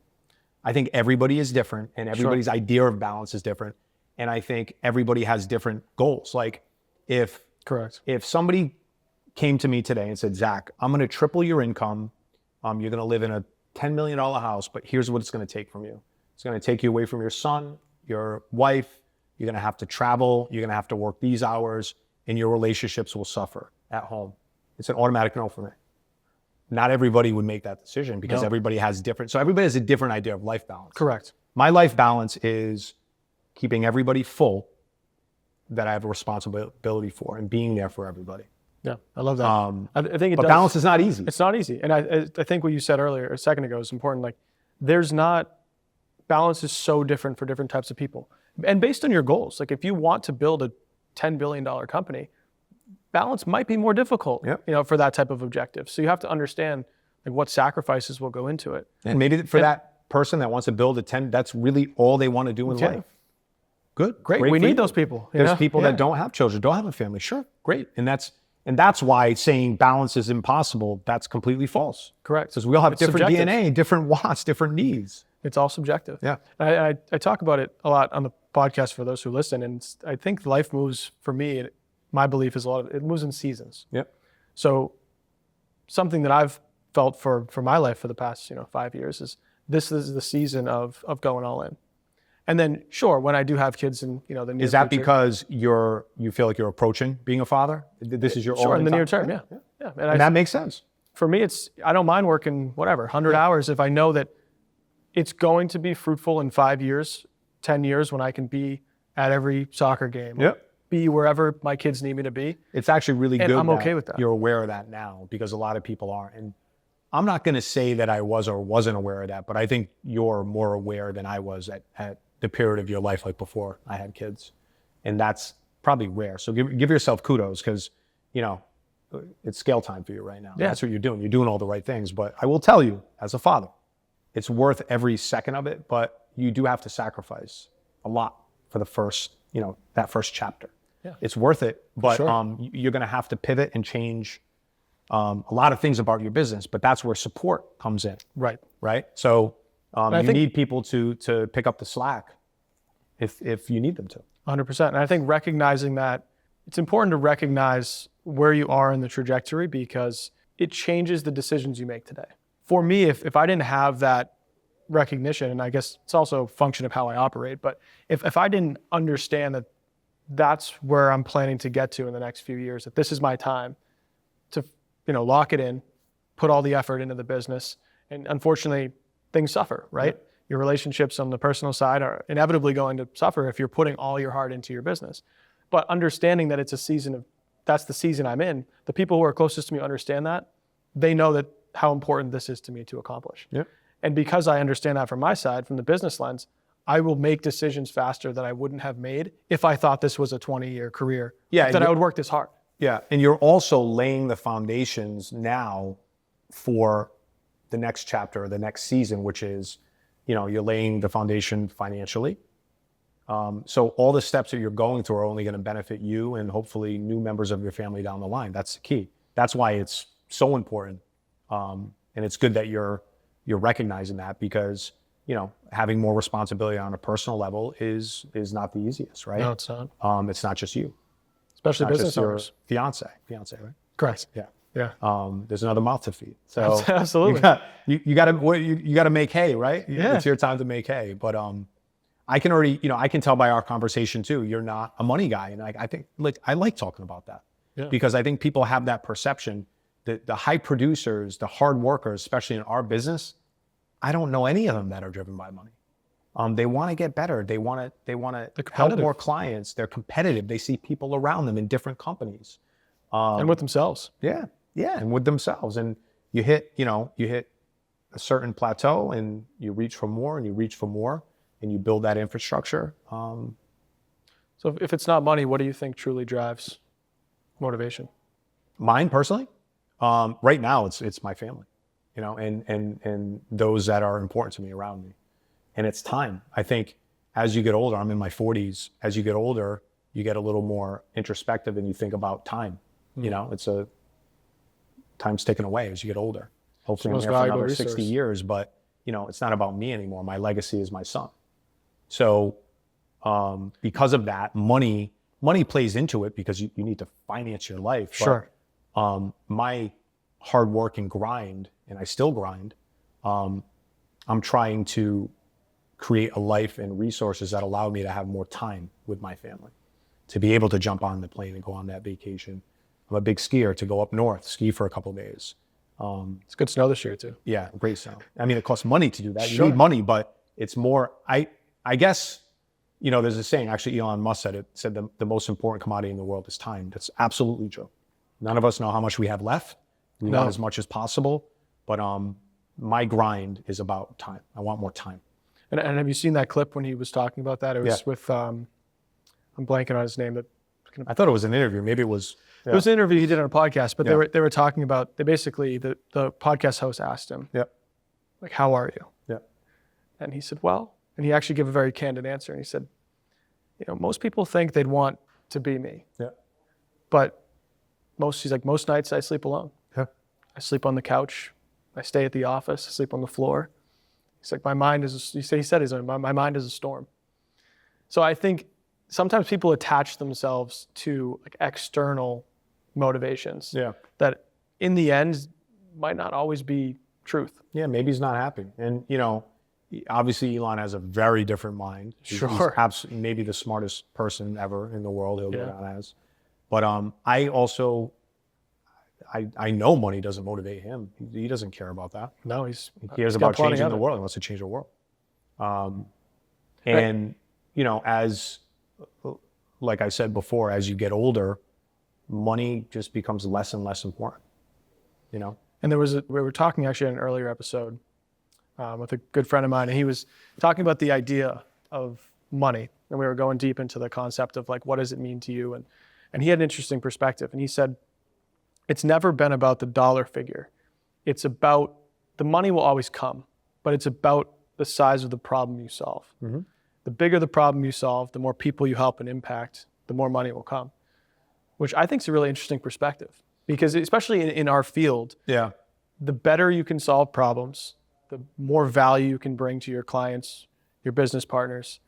I think everybody is different and everybody's idea of balance is different. And I think everybody has different goals. Like if somebody came to me today and said, Zach, I'm going to triple your income. You're going to live in a $10 million house, but here's what it's going to take from you. It's going to take you away from your son, your wife. You're going to have to travel. You're going to have to work these hours and your relationships will suffer at home. It's an automatic no for me. Not everybody would make that decision because everybody has everybody has a different idea of life balance. Correct. My life balance is keeping everybody full that I have a responsibility for and being there for everybody. Yeah, I love that. I think but balance is not easy. It's not easy. And I think what you said earlier, a second ago, is important. Like balance is so different for different types of people. And based on your goals, like if you want to build a $10 billion company, balance might be more difficult, for that type of objective. So you have to understand like what sacrifices will go into it. And maybe for that person that wants to build that's really all they want to do in life. Good, great. We need those people. There's people that don't have children, don't have a family. Sure, great. And that's why saying balance is impossible, that's completely false. Correct. Because we all have different subjective. DNA, different wants, different needs. It's all subjective. Yeah. I talk about it a lot on the podcast for those who listen. And I think life moves, for me, my belief is it moves in seasons. Yep. So something that I've felt for my life for the past 5 years is this is the season of going all in. And then sure, when I do have kids in the near Is that future, because you feel like you're approaching being a father? This is your sure in the near term, yeah. And that makes sense. For me, I don't mind working 100 hours if I know that it's going to be fruitful in 5 years, 10 years when I can be at every soccer game. Yep. Be wherever my kids need me to be. It's actually really good. I'm okay with that. You're aware of that now because a lot of people aren't. And I'm not going to say that I was or wasn't aware of that, but I think you're more aware than I was at the period of your life like before I had kids. And that's probably rare. So give yourself kudos because, it's scale time for you right now. Yeah. That's what you're doing. You're doing all the right things. But I will tell you, as a father, it's worth every second of it, but you do have to sacrifice a lot for the first, that first chapter. Yeah. It's worth it, but sure. You're going to have to pivot and change a lot of things about your business, but that's where support comes in. Right. Right. So you need people to pick up the slack if you need them to. 100%. And I think recognizing that, it's important to recognize where you are in the trajectory because it changes the decisions you make today. For me, if I didn't have that recognition, and I guess it's also a function of how I operate, but if I didn't understand that that's where I'm planning to get to in the next few years, that this is my time to lock it in, put all the effort into the business, and unfortunately things suffer, right? Yeah. Your relationships on the personal side are inevitably going to suffer if you're putting all your heart into your business. But understanding that it's a season that's the season I'm in, the people who are closest to me understand that. They know that how important this is to me to accomplish. Yep. And because I understand that from my side, from the business lens, I will make decisions faster than I wouldn't have made if I thought this was a 20-year career, that I would work this hard. Yeah, and you're also laying the foundations now for the next chapter, the next season, which is, you're laying the foundation financially. So all the steps that you're going through are only going to benefit you and hopefully new members of your family down the line. That's the key. That's why it's so important. And it's good that you're you're recognizing that because, having more responsibility on a personal level is not the easiest, right? No, it's not. It's not just you, Especially not business just your owners. fiance, right? Correct. Yeah. Yeah. There's another mouth to feed. So Absolutely. you got to make hay, right? Yeah. It's your time to make hay. But I can already, I can tell by our conversation too, you're not a money guy. And I think I like talking about that because I think people have that perception that the high producers, the hard workers, especially in our business, I don't know any of them that are driven by money. They want to get better. They want to help more clients. They're competitive. They see people around them in different companies. And with themselves. Yeah. Yeah. And with themselves. And you hit a certain plateau and you reach for more and you reach for more and you build that infrastructure. So if it's not money, what do you think truly drives motivation? Mine personally, right now it's my family, and those that are important to me around me. And it's time. I think as you get older, I'm in my 40s, as you get older, you get a little more introspective and you think about time. Time's ticking away as you get older. Hopefully I'm here for another 60 years, but it's not about me anymore. My legacy is my son. So because of that, money plays into it because you need to finance your life. Sure. But, my hard work and grind, and I still grind, I'm trying to create a life and resources that allow me to have more time with my family, to be able to jump on the plane and go on that vacation. I'm a big skier, to go up north, ski for a couple of days. It's good snow this year too. Yeah, great snow. I mean, it costs money to do that. Sure. You need money, but it's more, I guess, there's a saying, actually Elon Musk said the most important commodity in the world is time. That's absolutely true. None of us know how much we have left. We want as much as possible, but my grind is about time. I want more time. And have you seen that clip when he was talking about that? It was with, I'm blanking on his name. I thought it was an interview. Maybe it was. Yeah. It was an interview he did on a podcast, but they were talking about, the podcast host asked him, like, how are you? Yeah. And he said, well, and he actually gave a very candid answer. And he said, most people think they'd want to be me. Yeah. But most nights I sleep alone. Yeah. I sleep on the couch. I stay at the office. I sleep on the floor. He's like, my mind is a storm. So I think sometimes people attach themselves to like external motivations that in the end might not always be truth. Yeah, maybe he's not happy. And, obviously Elon has a very different mind. Sure. He's absolutely maybe the smartest person ever in the world he'll go down as. But I also, I know money doesn't motivate him. He doesn't care about that. No, he cares about changing the world. He wants to change the world. And, as, like I said before, as you get older, money just becomes less and less important, And we were talking actually in an earlier episode with a good friend of mine, and he was talking about the idea of money. And we were going deep into the concept of like, what does it mean to you? And he had an interesting perspective. And he said, it's never been about the dollar figure. It's about, the money will always come, but it's about the size of the problem you solve. Mm-hmm. The bigger the problem you solve, the more people you help and impact, the more money will come, which I think is a really interesting perspective. Because especially in our field, the better you can solve problems, the more value you can bring to your clients, your business partners,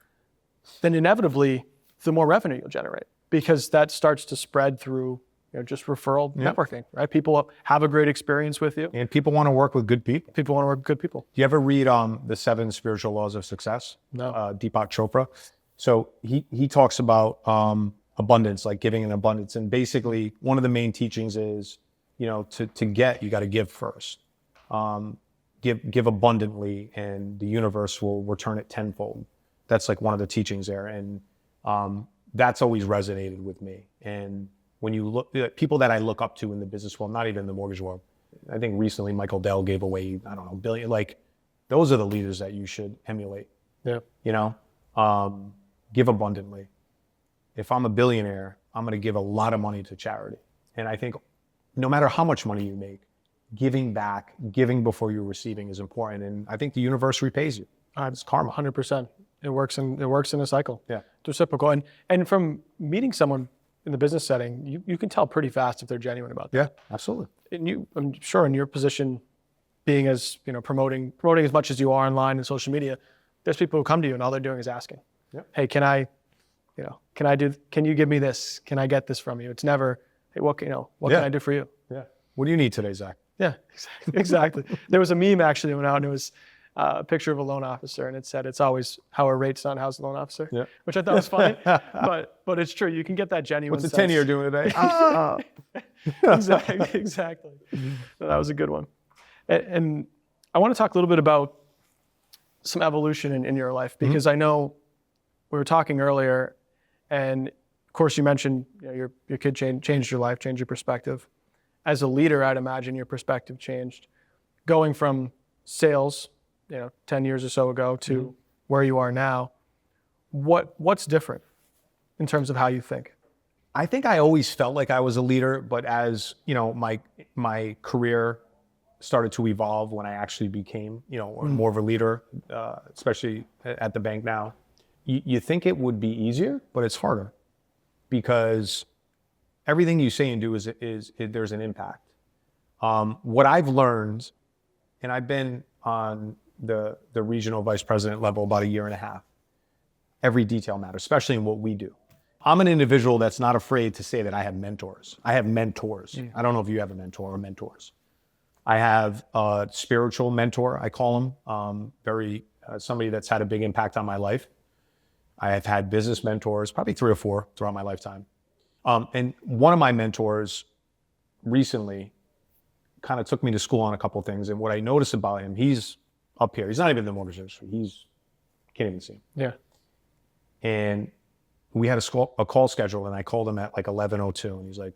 then inevitably, the more revenue you'll generate. Because that starts to spread through just referral networking, right? People have a great experience with you. And people want to work with good people. People want to work with good people. Do you ever read the 7 Spiritual Laws of Success? No. Deepak Chopra. So he talks about abundance, like giving in abundance. And basically one of the main teachings is, to get, you got to give first. Give abundantly and the universe will return it tenfold. That's like one of the teachings there. And that's always resonated with me. And when you look at people that I look up to in the business world, not even in the mortgage world, I think recently Michael Dell gave away, I don't know, billion, like those are the leaders that you should emulate. Yeah. Give abundantly. If I'm a billionaire, I'm going to give a lot of money to charity. And I think no matter how much money you make, giving back, giving before you're receiving is important. And I think the universe repays you. It's karma. 100%. It works in a cycle. Yeah. It's reciprocal. And from meeting someone in the business setting, you can tell pretty fast if they're genuine about that. Yeah, absolutely. And I'm sure in your position being as, promoting as much as you are online and social media, there's people who come to you and all they're doing is asking, hey, can you give me this? Can I get this from you? It's never, hey, what can I do for you? Yeah. What do you need today, Zach? Yeah, exactly. There was a meme actually that went out and it was a picture of a loan officer and it said, it's always how are rates, not how's the loan officer, which I thought was funny, but it's true. You can get that genuine What's the 10-year doing today? Exactly. No, that was a good one. And I want to talk a little bit about some evolution in your life, because I know we were talking earlier, and of course you mentioned your kid changed your life, changed your perspective. As a leader, I'd imagine your perspective changed, going from sales, 10 years or so ago to where you are now. What's different in terms of how you think? I think I always felt like I was a leader, but as my career started to evolve, when I actually became more of a leader, especially at the bank now, you think it would be easier, but it's harder, because everything you say and do is there's an impact. What I've learned, and I've been on the regional vice president level about a year and a half, every detail matters, especially in what we do. I'm an individual that's not afraid to say that I have mentors. I have mentors. I don't know if you have a mentor or mentors. I have a spiritual mentor, I call him, somebody that's had a big impact on my life. I have had business mentors, probably 3 or 4 throughout my lifetime. And one of my mentors recently kind of took me to school on a couple of things. And what I noticed about him, he's up here. He's not even in the motors industry. Can't even see him. Yeah. And we had a call scheduled, and I called him at like 11:02, and he's like,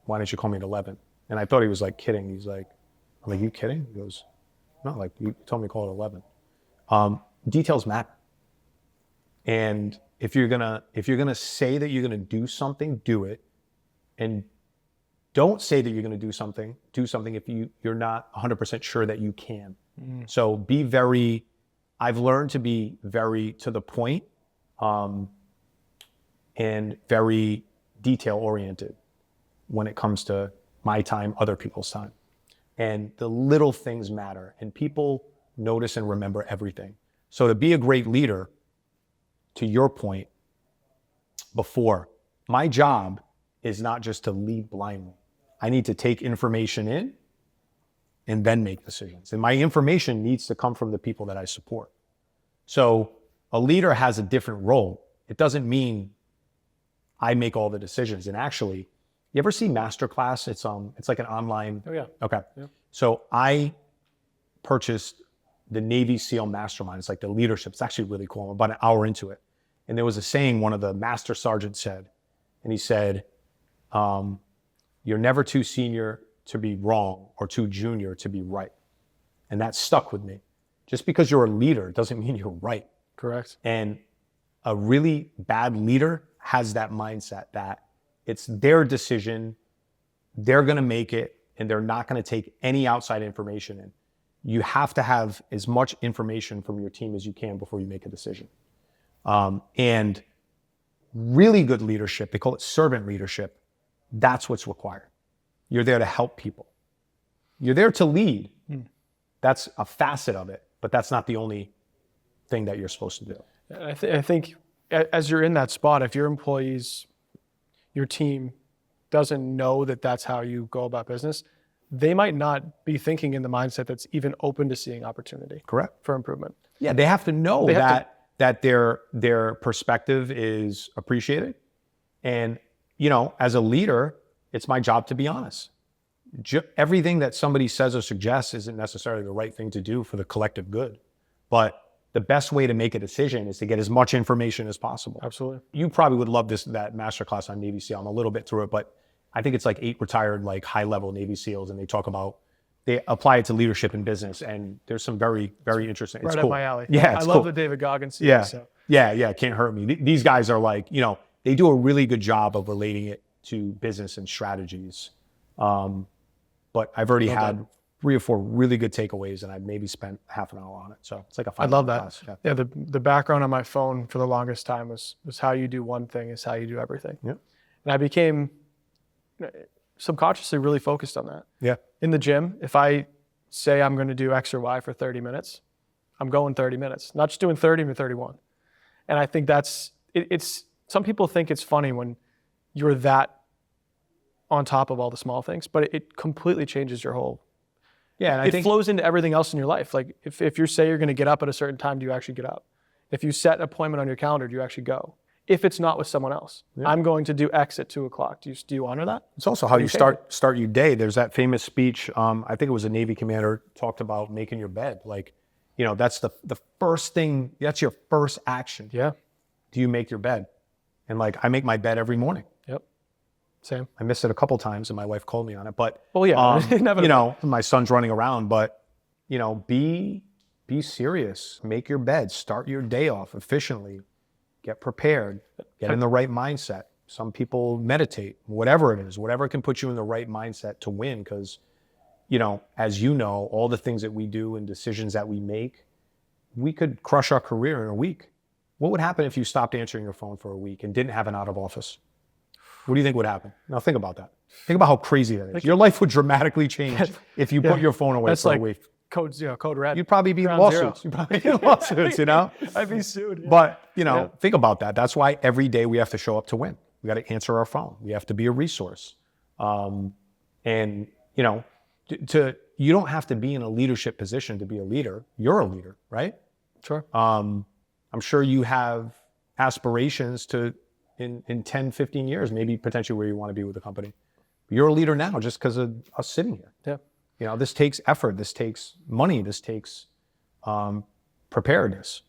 why didn't you call me at 11? And I thought he was like kidding. He's like, I'm like, you kidding? He goes, no, like you told me to call at 11. Details matter. And if you're gonna say that you're gonna do something, do it. And don't say that you're gonna do something if you're not 100% sure that you can. So I've learned to be very to the point, and very detail oriented when it comes to my time, other people's time. And the little things matter, and people notice and remember everything. So to be a great leader, to your point before, my job is not just to lead blindly. I need to take information in and then make decisions. And my information needs to come from the people that I support. So a leader has a different role. It doesn't mean I make all the decisions. And actually, you ever see Masterclass? It's like an online. Oh yeah. Okay. Yeah. So I purchased the Navy SEAL Mastermind. It's like the leadership. It's actually really cool. I'm about an hour into it. And there was a saying one of the master sergeants said, and he said, you're never too senior to be wrong or too junior to be right. And that stuck with me. Just because you're a leader doesn't mean you're right. Correct. And a really bad leader has that mindset that it's their decision, they're gonna make it, and they're not gonna take any outside information in. You have to have as much information from your team as you can before you make a decision. And really good leadership, they call it servant leadership, that's what's required. You're there to help people. You're there to lead. That's a facet of it, but that's not the only thing that you're supposed to do. I think as you're in that spot, if your employees, your team doesn't know that that's how you go about business, they might not be thinking in the mindset that's even open to seeing opportunity. Correct. For improvement. Yeah, they have to know that their perspective is appreciated. And, as a leader, it's my job to be honest. Everything that somebody says or suggests isn't necessarily the right thing to do for the collective good. But the best way to make a decision is to get as much information as possible. Absolutely. You probably would love that masterclass on Navy SEAL. I'm a little bit through it, but I think it's like 8 retired, like high-level Navy SEALs, and they apply it to leadership and business, and there's some very, very interesting. It's right cool. up my alley. Yeah, I love the David Goggins series. Yeah, so. yeah, can't hurt me. These guys are like, they do a really good job of relating it to business and strategies. But I've already had 3 or 4 really good takeaways, and I've maybe spent half an hour on it. So it's like a 5 I love that. class. Yeah, the background on my phone for the longest time was how you do one thing is how you do everything. Yeah. And I became subconsciously really focused on that. Yeah. In the gym, if I say I'm going to do X or Y for 30 minutes, I'm going 30 minutes, not just doing 30 or 31. And I think it's some people think it's funny when you're that on top of all the small things, but it completely changes your whole. Yeah, and I It think flows into everything else in your life. Like if you say you're going to get up at a certain time, do you actually get up? If you set an appointment on your calendar, do you actually go? If it's not with someone else, I'm going to do X at 2:00. Do you honor that? it's also how you start your day. There's that famous speech. I think it was a Navy commander talked about making your bed. Like, that's the first thing. That's your first action. Yeah. Do you make your bed? And like, I make my bed every morning. Yep. Same. I missed it a couple times, and my wife called me on it. But Well, yeah. my son's running around. But be serious. Make your bed. Start your day off efficiently. Get prepared. Get in the right mindset. Some people meditate. Whatever it is, whatever can put you in the right mindset to win. Because, as all the things that we do and decisions that we make, we could crush our career in a week. What would happen if you stopped answering your phone for a week and didn't have an out of office? What do you think would happen? Now think about that. Think about how crazy that is. Your life would dramatically change if you put your phone away for a week. Code red. You'd probably be in lawsuits. You'd probably be in lawsuits, I'd be sued. Yeah. But, think about that. That's why every day we have to show up to win. We got to answer our phone. We have to be a resource. You don't have to be in a leadership position to be a leader. You're a leader, right? Sure. I'm sure you have aspirations to, in 10, 15 years, maybe potentially where you want to be with the company. You're a leader now just because of us sitting here. Yeah. This takes effort. This takes money. This takes preparedness.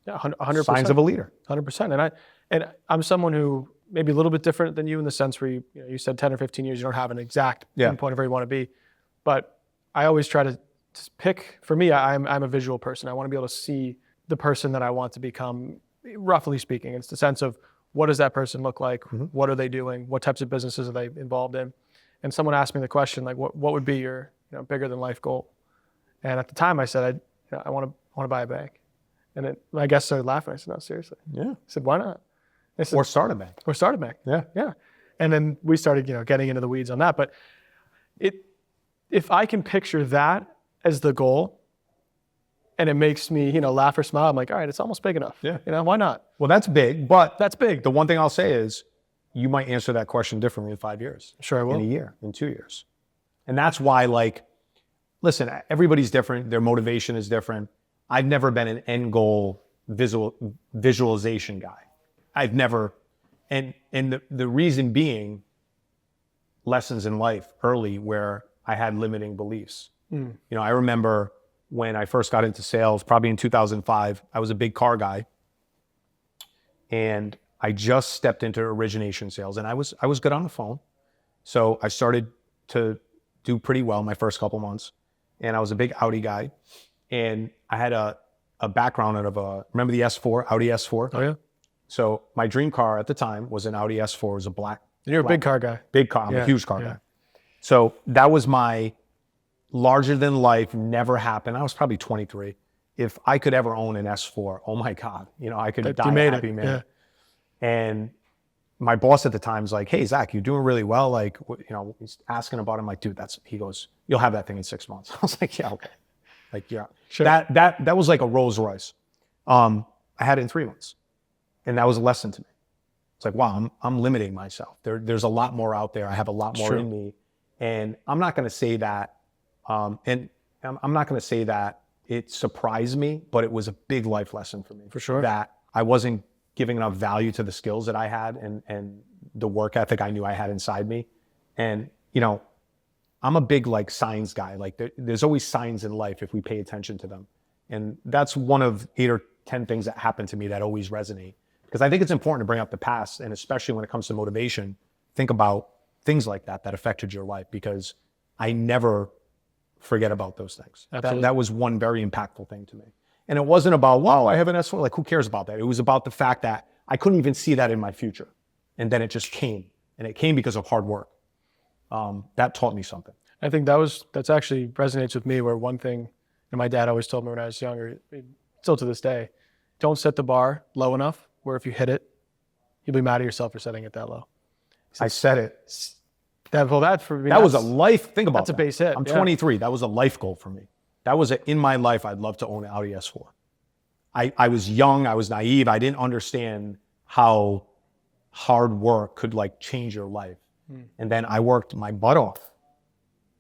Yeah, 100%. Signs of a leader. 100%. And I'm someone who maybe a little bit different than you in the sense where you said 10 or 15 years, you don't have an exact point of where you want to be. But I always try to pick, for me, I'm a visual person. I want to be able to see the person that I want to become, roughly speaking. It's the sense of what does that person look like? Mm-hmm. What are they doing? What types of businesses are they involved in? And someone asked me the question, like, what would be your bigger than life goal? And at the time I said, I want to buy a bank. And my guests started laughing. I said, no, seriously. Yeah. I said, why not? I said, or start a bank. Or start a bank. Yeah. Yeah. And then we started, getting into the weeds on that. But if I can picture that as the goal, and it makes me, laugh or smile, I'm like, all right, it's almost big enough. Yeah. Why not? Well, that's big, but that's big. The one thing I'll say is you might answer that question differently in 5 years. Sure I will. In a year, in 2 years. And that's why, listen, everybody's different. Their motivation is different. I've never been an end goal visualization guy. I've never, and the reason being lessons in life early where I had limiting beliefs. I remember when I first got into sales, probably in 2005, I was a big car guy. And I just stepped into origination sales, and I was good on the phone. So I started to do pretty well my first couple months. And I was a big Audi guy. And I had a background of remember the S4, Audi S4? Oh yeah. So my dream car at the time was an Audi S4. It was a black. And you're a big car guy. Big car. I'm a huge car guy. So that was my larger than life, never happened. I was probably 23. If I could ever own an S4, oh my God, I could die a happy man. Yeah. And my boss at the time was like, hey, Zach, you're doing really well. Like, he's asking about it. I'm like, dude, he goes, you'll have that thing in 6 months. I was like, yeah, okay. Like, yeah. Sure. That was like a Rolls Royce. I had it in 3 months. And that was a lesson to me. It's like, wow, I'm limiting myself. There's a lot more out there. I have a lot more in me. And I'm not going to say that, and I'm not going to say that it surprised me, but it was a big life lesson for me. For sure. That I wasn't giving enough value to the skills that I had and the work ethic I knew I had inside me. And, I'm a big signs guy. There's always signs in life if we pay attention to them. And that's one of 8 or 10 things that happen to me that always resonate. Because I think it's important to bring up the past, and especially when it comes to motivation, think about things like that affected your life, because I never forget about those things. That was one very impactful thing to me. And it wasn't about, wow, I have an S4. Who cares about that? It was about the fact that I couldn't even see that in my future. And then it just came. And it came because of hard work. That taught me something. I think that's actually resonates with me, where one thing, and my dad always told me when I was younger, still to this day, don't set the bar low enough where if you hit it, you'll be mad at yourself for setting it that low. I said it. That for me, That was a life, think about that's a that. base hit. I'm Yeah. 23. That was a life goal for me. That was in my life, I'd love to own an Audi S4. I was young, I was naive, I didn't understand how hard work could like change your life. And then I worked my butt off.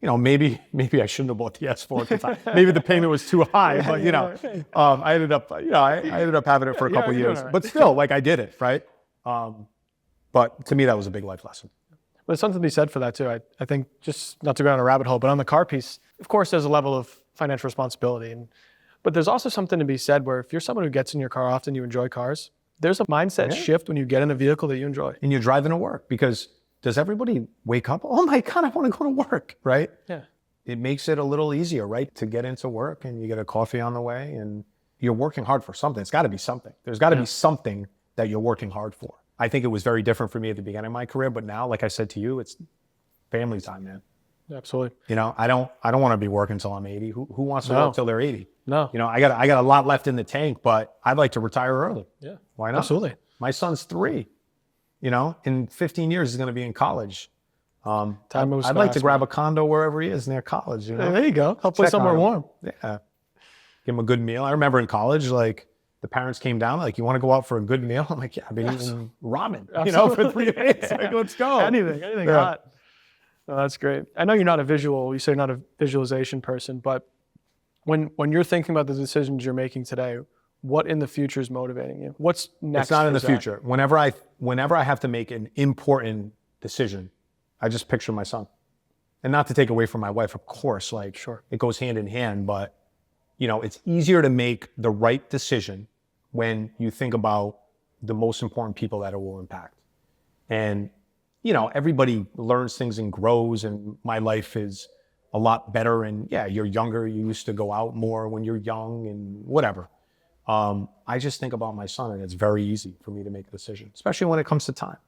You know, maybe I shouldn't have bought the S4 at the time. Maybe the payment was too high, but you know, I ended up, I ended up having it for a couple years. right. But still, like I did it, right? But to me, that was a big life lesson. There's something to be said for that too. I think, just not to go down a rabbit hole, but on the car piece, of course, there's a level of financial responsibility, but there's also something to be said where if you're someone who gets in your car often, you enjoy cars, there's a mindset shift when you get in a vehicle that you enjoy. And you're driving to work because does everybody wake up? Oh my God, I want to go to work, right? Yeah. It makes it a little easier, right? To get into work and you get a coffee on the way and you're working hard for something. It's got to be something. There's got to be something that you're working hard for. I think it was very different for me at the beginning of my career, but now, like I said to you, it's family time, man. Absolutely. You know, I don't want to be working until I'm 80. Who wants to work till they're 80? No. You know, I got a lot left in the tank, but I'd like to retire early. Yeah. Why not? Absolutely. My son's 3. You know, in 15 years he's going to be in college. Time moves I'd like to fast, grab a condo wherever he is near college. You know, There you go. Hopefully Check somewhere on him. warm. Yeah. Give him a good meal. I remember in college, like the parents came down, like, you want to go out for a good meal? I'm like, yeah, I've been eating ramen, you know, for 3 days. Like, let's go. Anything hot. No, that's great. I know you're not a visual, you say you're not a visualization person, but when you're thinking about the decisions you're making today, what in the future is motivating you? What's next? It's not in for the Zack? future. Whenever I have to make an important decision, I just picture my son. And not to take away from my wife, of course, like it goes hand in hand, but you know, it's easier to make the right decision when you think about the most important people that it will impact. And you know, everybody learns things and grows, and my life is a lot better. And yeah, you're younger, you used to go out more when you're young and whatever. I just think about my son, and it's very easy for me to make a decision, especially when it comes to time.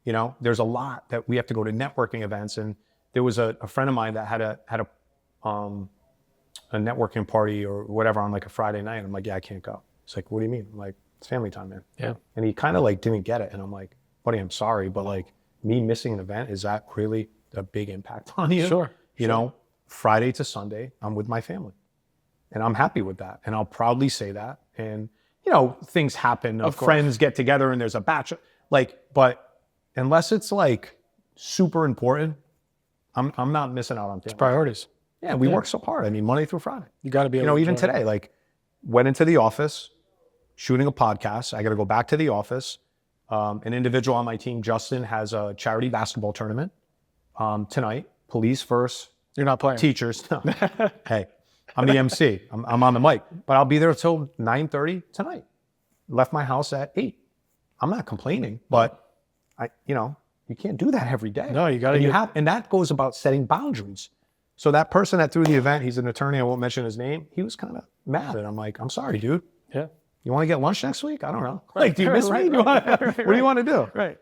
You know, there's a lot that we have to go to networking events, and there was a friend of mine that had a networking party or whatever on like a Friday night. I'm like, yeah, I can't go. It's like, what do you mean? I'm like, it's family time, man. Yeah. And he kind of like didn't get it, and I'm like, buddy, I'm sorry, but like me missing an event, is that really a big impact on you? Sure. You know, Friday to Sunday, I'm with my family. And I'm happy with that. And I'll proudly say that. And, you know, things happen. Friends get together and there's a batch. But unless it's like super important, I'm not missing out on things. Priorities. Yeah, we work so hard. I mean, Monday through Friday. You got to be able You know, to even enjoy it. today, like went into the office, shooting a podcast. I got to go back to the office. An individual on my team, Justin, has a charity basketball tournament tonight. Police first. You're not playing. Teachers. No. Hey, I'm the MC. I'm on the mic, but I'll be there till 9:30 tonight. Left my house at 8. I'm not complaining, but you can't do that every day. No, you got to. And that goes about setting boundaries. So that person that threw the event, he's an attorney. I won't mention his name. He was kind of mad, and I'm like, I'm sorry, dude. Yeah. You want to get lunch next week? I don't know. Like, do you miss me? What do you want to do? Right.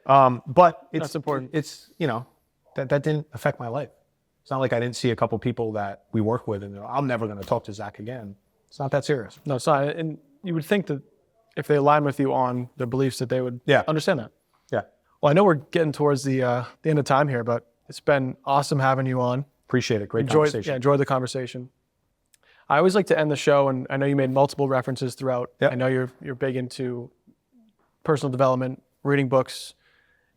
But That's important. It's that didn't affect my life. It's not like I didn't see a couple people that we work with and I'm never going to talk to Zack again. It's not that serious. No, it's not. And you would think that if they align with you on their beliefs, that they would understand that. Yeah. Well, I know we're getting towards the end of time here, but it's been awesome having you on. Appreciate it. Great conversation. Yeah, enjoyed the conversation. I always like to end the show, and I know you made multiple references throughout. Yep. I know you're big into personal development, reading books,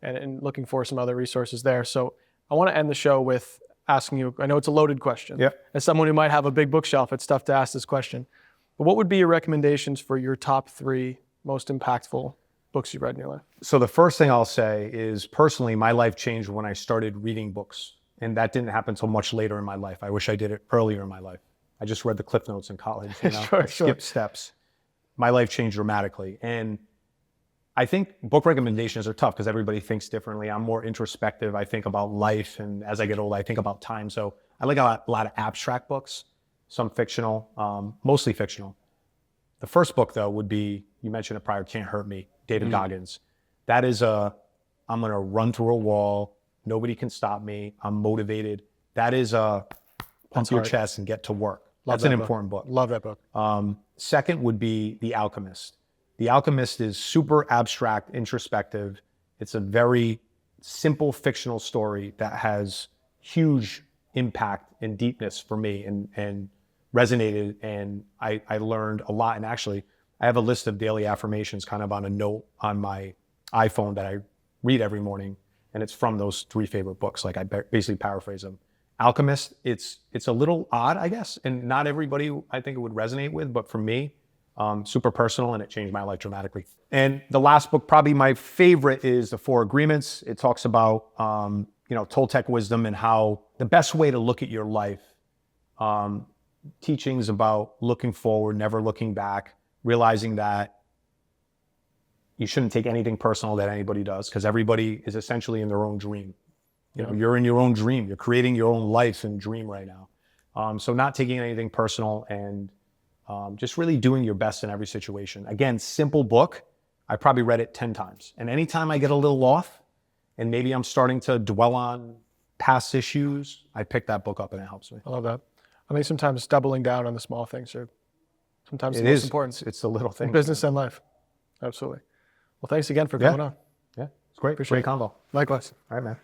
and looking for some other resources there. So I want to end the show with asking you, I know it's a loaded question. Yep. As someone who might have a big bookshelf, it's tough to ask this question. But what would be your recommendations for your top 3 most impactful books you've read in your life? So the first thing I'll say is, personally, my life changed when I started reading books. And that didn't happen until much later in my life. I wish I did it earlier in my life. I just read the Cliff Notes in college, Sure. skipped steps. My life changed dramatically. And I think book recommendations are tough because everybody thinks differently. I'm more introspective. I think about life, and as I get older, I think about time. So I like a lot of abstract books, some fictional, mostly fictional. The first book, though, would be, you mentioned it prior, Can't Hurt Me, David Goggins. That is I'm going to run through a wall. Nobody can stop me. I'm motivated. That is pump your chest and get to work. That's an important book. Love that book. Second would be The Alchemist. The Alchemist is super abstract, introspective. It's simple fictional story that has huge impact and deepness for me and resonated. And I learned a lot. And actually, I have a list of daily affirmations kind of on a note on my iPhone that I read every morning. And it's from those 3 favorite books. Like I basically paraphrase them. Alchemist, it's a little odd, I guess. And not everybody I think it would resonate with, but for me, super personal, and it changed my life dramatically. And the last book, probably my favorite, is The 4 Agreements. It talks about, Toltec wisdom and how the best way to look at your life, teachings about looking forward, never looking back, realizing that you shouldn't take anything personal that anybody does, because everybody is essentially in their own dream. You're in your own dream. You're creating your own life and dream right now. So not taking anything personal and just really doing your best in every situation. Again, simple book. I probably read it 10 times. And anytime I get a little off and maybe I'm starting to dwell on past issues, I pick that book up and it helps me. I love that. I think sometimes doubling down on the small things are sometimes the It most is important. It's the little In things. business and life. Absolutely. Well, thanks again for coming on. Yeah, it's great. Appreciate Great it. convo. Likewise. All right, man.